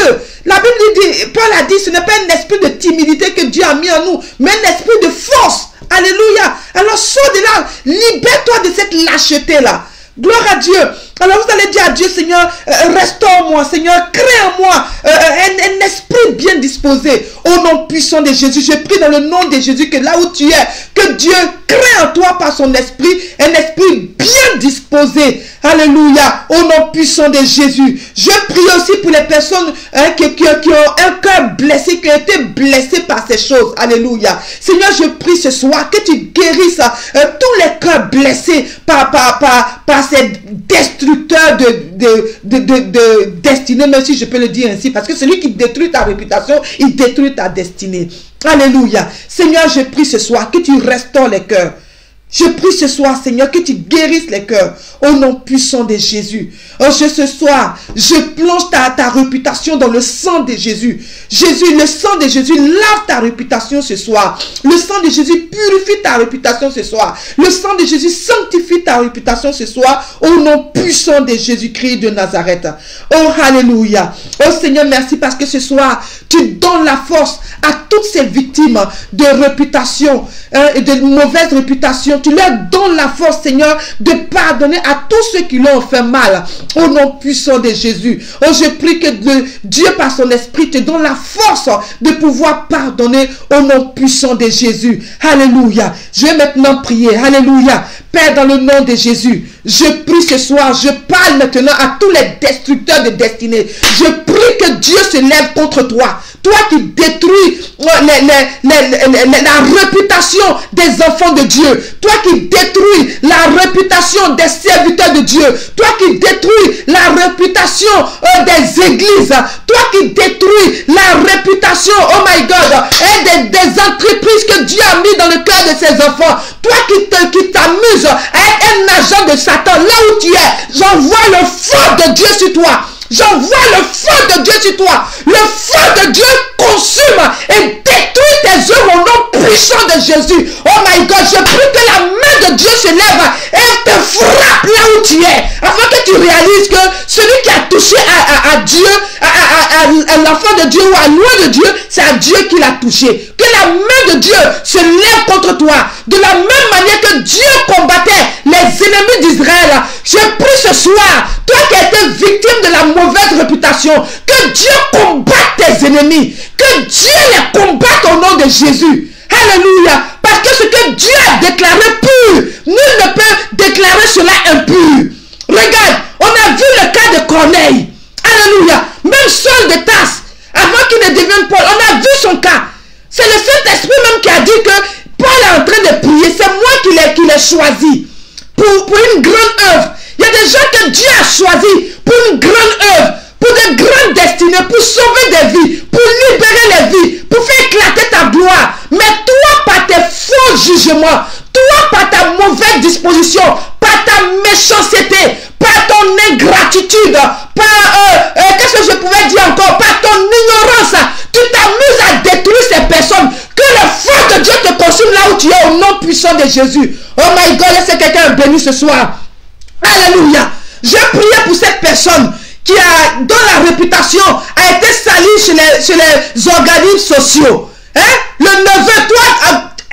La Bible dit, Paul a dit, ce n'est pas un esprit de timidité que Dieu a mis en nous, mais un esprit de force. Alléluia. Alors, sors de là, libère-toi de cette lâcheté-là. Gloire à Dieu. Alors vous allez dire à Dieu, Seigneur, restaure moi, Seigneur, crée en moi un esprit bien disposé. Au nom puissant de Jésus, je prie dans le nom de Jésus que là où tu es, que Dieu crée en toi par son esprit, un esprit bien disposé. Alléluia. Au nom puissant de Jésus. Je prie aussi pour les personnes qui ont un cœur blessé, qui ont été blessés par ces choses. Alléluia. Seigneur, je prie ce soir que tu guérisses tous les cœurs blessés par ces destructeurs de destinée, même si je peux le dire ainsi, parce que celui qui détruit ta réputation, il détruit ta destinée. Alléluia. Seigneur, je prie ce soir que tu restaures les cœurs. Je prie ce soir, Seigneur, que tu guérisses les cœurs au nom puissant de Jésus. Oh, ce soir, je plonge ta réputation dans le sang de Jésus. Jésus, le sang de Jésus lave ta réputation ce soir. Le sang de Jésus purifie ta réputation ce soir. Le sang de Jésus sanctifie ta réputation ce soir au nom puissant de Jésus-Christ de Nazareth. Oh, alléluia. Oh Seigneur, merci parce que ce soir, tu donnes la force à toutes ces victimes de réputation et de mauvaise réputation. Tu leur donnes la force, Seigneur, de pardonner à tous ceux qui leur ont fait mal. Au nom puissant de Jésus. Oh, je prie que Dieu, par son esprit, te donne la force de pouvoir pardonner au nom puissant de Jésus. Alléluia. Je vais maintenant prier. Alléluia. Père, dans le nom de Jésus, je prie ce soir, je parle maintenant à tous les destructeurs de destinée. Je prie que Dieu se lève contre toi. Toi qui détruis la réputation des enfants de Dieu. Toi qui détruis la réputation des serviteurs de Dieu. Toi qui détruis la réputation des églises. Toi qui détruis la réputation, oh my God, et des entreprises que Dieu a mis dans le cœur de ses enfants. Toi qui t'amuses à être un agent de Satan, là où tu es, j'envoie le feu de Dieu sur toi. J'envoie le feu de Dieu sur toi. Le feu de Dieu consume et détruit tes œuvres au nom puissant de Jésus. Oh my God, je prie que la main de Dieu se lève et te frappe là où tu es. Afin que tu réalises que celui qui a touché à Dieu, à l'enfant de Dieu ou à loin de Dieu, c'est à Dieu qui l'a touché. Que la main de Dieu se lève contre toi. De la même manière que Dieu combattait les ennemis d'Israël. Je prie ce soir, toi qui as été victime de la mauvaise réputation, que Dieu combatte tes ennemis. Que Dieu les combatte au nom de Jésus. Alléluia. Parce que ce que Dieu a déclaré pur, nul ne peut déclarer cela impur. Regarde, on a vu le cas de Corneille. Alléluia. Même Saul de Tarse, avant qu'il ne devienne Paul, on a vu son cas. C'est le Saint-Esprit même qui a dit que Paul est en train de prier. C'est moi qui l'ai choisi pour une grande œuvre. Il y a des gens que Dieu a choisi pour une grande œuvre, pour de grandes destinées, pour sauver des vies, pour libérer les vies, pour faire éclater ta gloire. Mais toi, par tes faux jugements, toi, par ta mauvaise disposition, par ta méchanceté, par ton ingratitude, par, qu'est-ce que je pouvais dire encore, par ton ignorance, tu t'amuses à détruire ces personnes. Que le feu de Dieu te consume là où tu es au nom puissant de Jésus. Oh my God, laissez quelqu'un béni ce soir. Alléluia. Je priais pour cette personne dont la réputation a été salie chez les organismes sociaux. Hein? Le neveu, toi,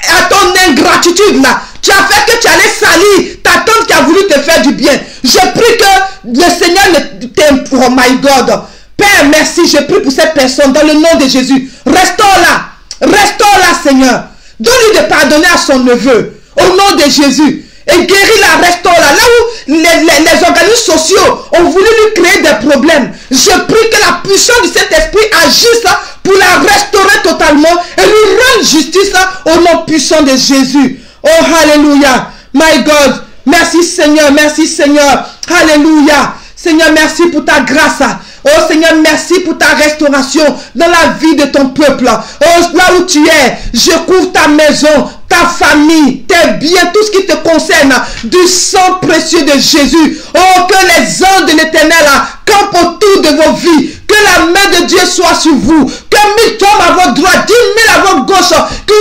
à ton ingratitude là, tu as fait que tu allais salir ta tante qui a voulu te faire du bien. Je prie que le Seigneur ne t'aime. Oh my God. Père, merci. Je prie pour cette personne dans le nom de Jésus. Restaure-la. Restaure-la, Seigneur. Donne-lui de pardonner à son neveu. Au nom de Jésus. Et guéris-la, restaure-la. Là où les organismes sociaux ont voulu lui créer des problèmes, je prie que la puissance de cet esprit agisse pour la restaurer totalement et lui rendre justice au nom puissant de Jésus. Oh, alléluia. My God. Merci Seigneur, merci Seigneur. Alléluia. Seigneur, merci pour ta grâce. Oh Seigneur, merci pour ta restauration dans la vie de ton peuple. Oh, là où tu es, je couvre ta maison, ta famille, tes biens, tout ce qui te concerne, du sang précieux de Jésus. Oh, que les anges de l'Éternel campent autour de vos vies. Que Que la main de Dieu soit sur vous. Que 1000 tombent à votre droite, 10 000 à votre gauche. Que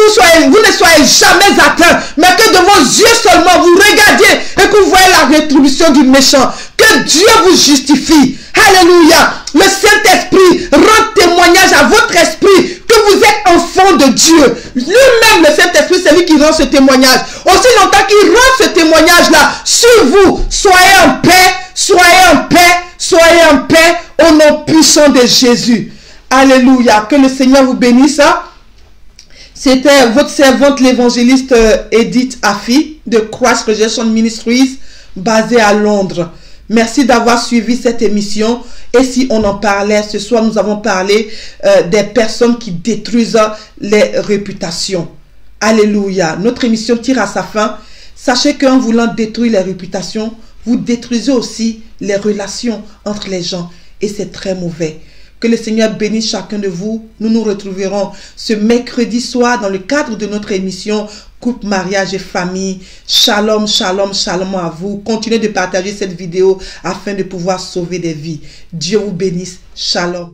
vous ne soyez jamais atteints. Mais que de vos yeux seulement, vous regardiez et que vous voyez la rétribution du méchant. Que Dieu vous justifie. Alléluia. Le Saint-Esprit rend témoignage à votre esprit que vous êtes enfant de Dieu. Lui-même, le Saint-Esprit, c'est lui qui rend ce témoignage. Aussi longtemps qu'il rend ce témoignage-là sur vous, soyez en paix, soyez en paix, soyez en paix au nom puissant de Jésus. Alléluia. Que le Seigneur vous bénisse. C'était votre servante, l'évangéliste Edith Affi de Christ Rejection Ministries, basée à Londres. Merci d'avoir suivi cette émission. Et si on en parlait, ce soir nous avons parlé des personnes qui détruisent les réputations. Alléluia. Notre émission tire à sa fin. Sachez qu'en voulant détruire les réputations, vous détruisez aussi les relations entre les gens. Et c'est très mauvais. Que le Seigneur bénisse chacun de vous. Nous nous retrouverons ce mercredi soir dans le cadre de notre émission Couple, mariage et famille. Shalom, shalom, shalom à vous. Continuez de partager cette vidéo afin de pouvoir sauver des vies. Dieu vous bénisse. Shalom.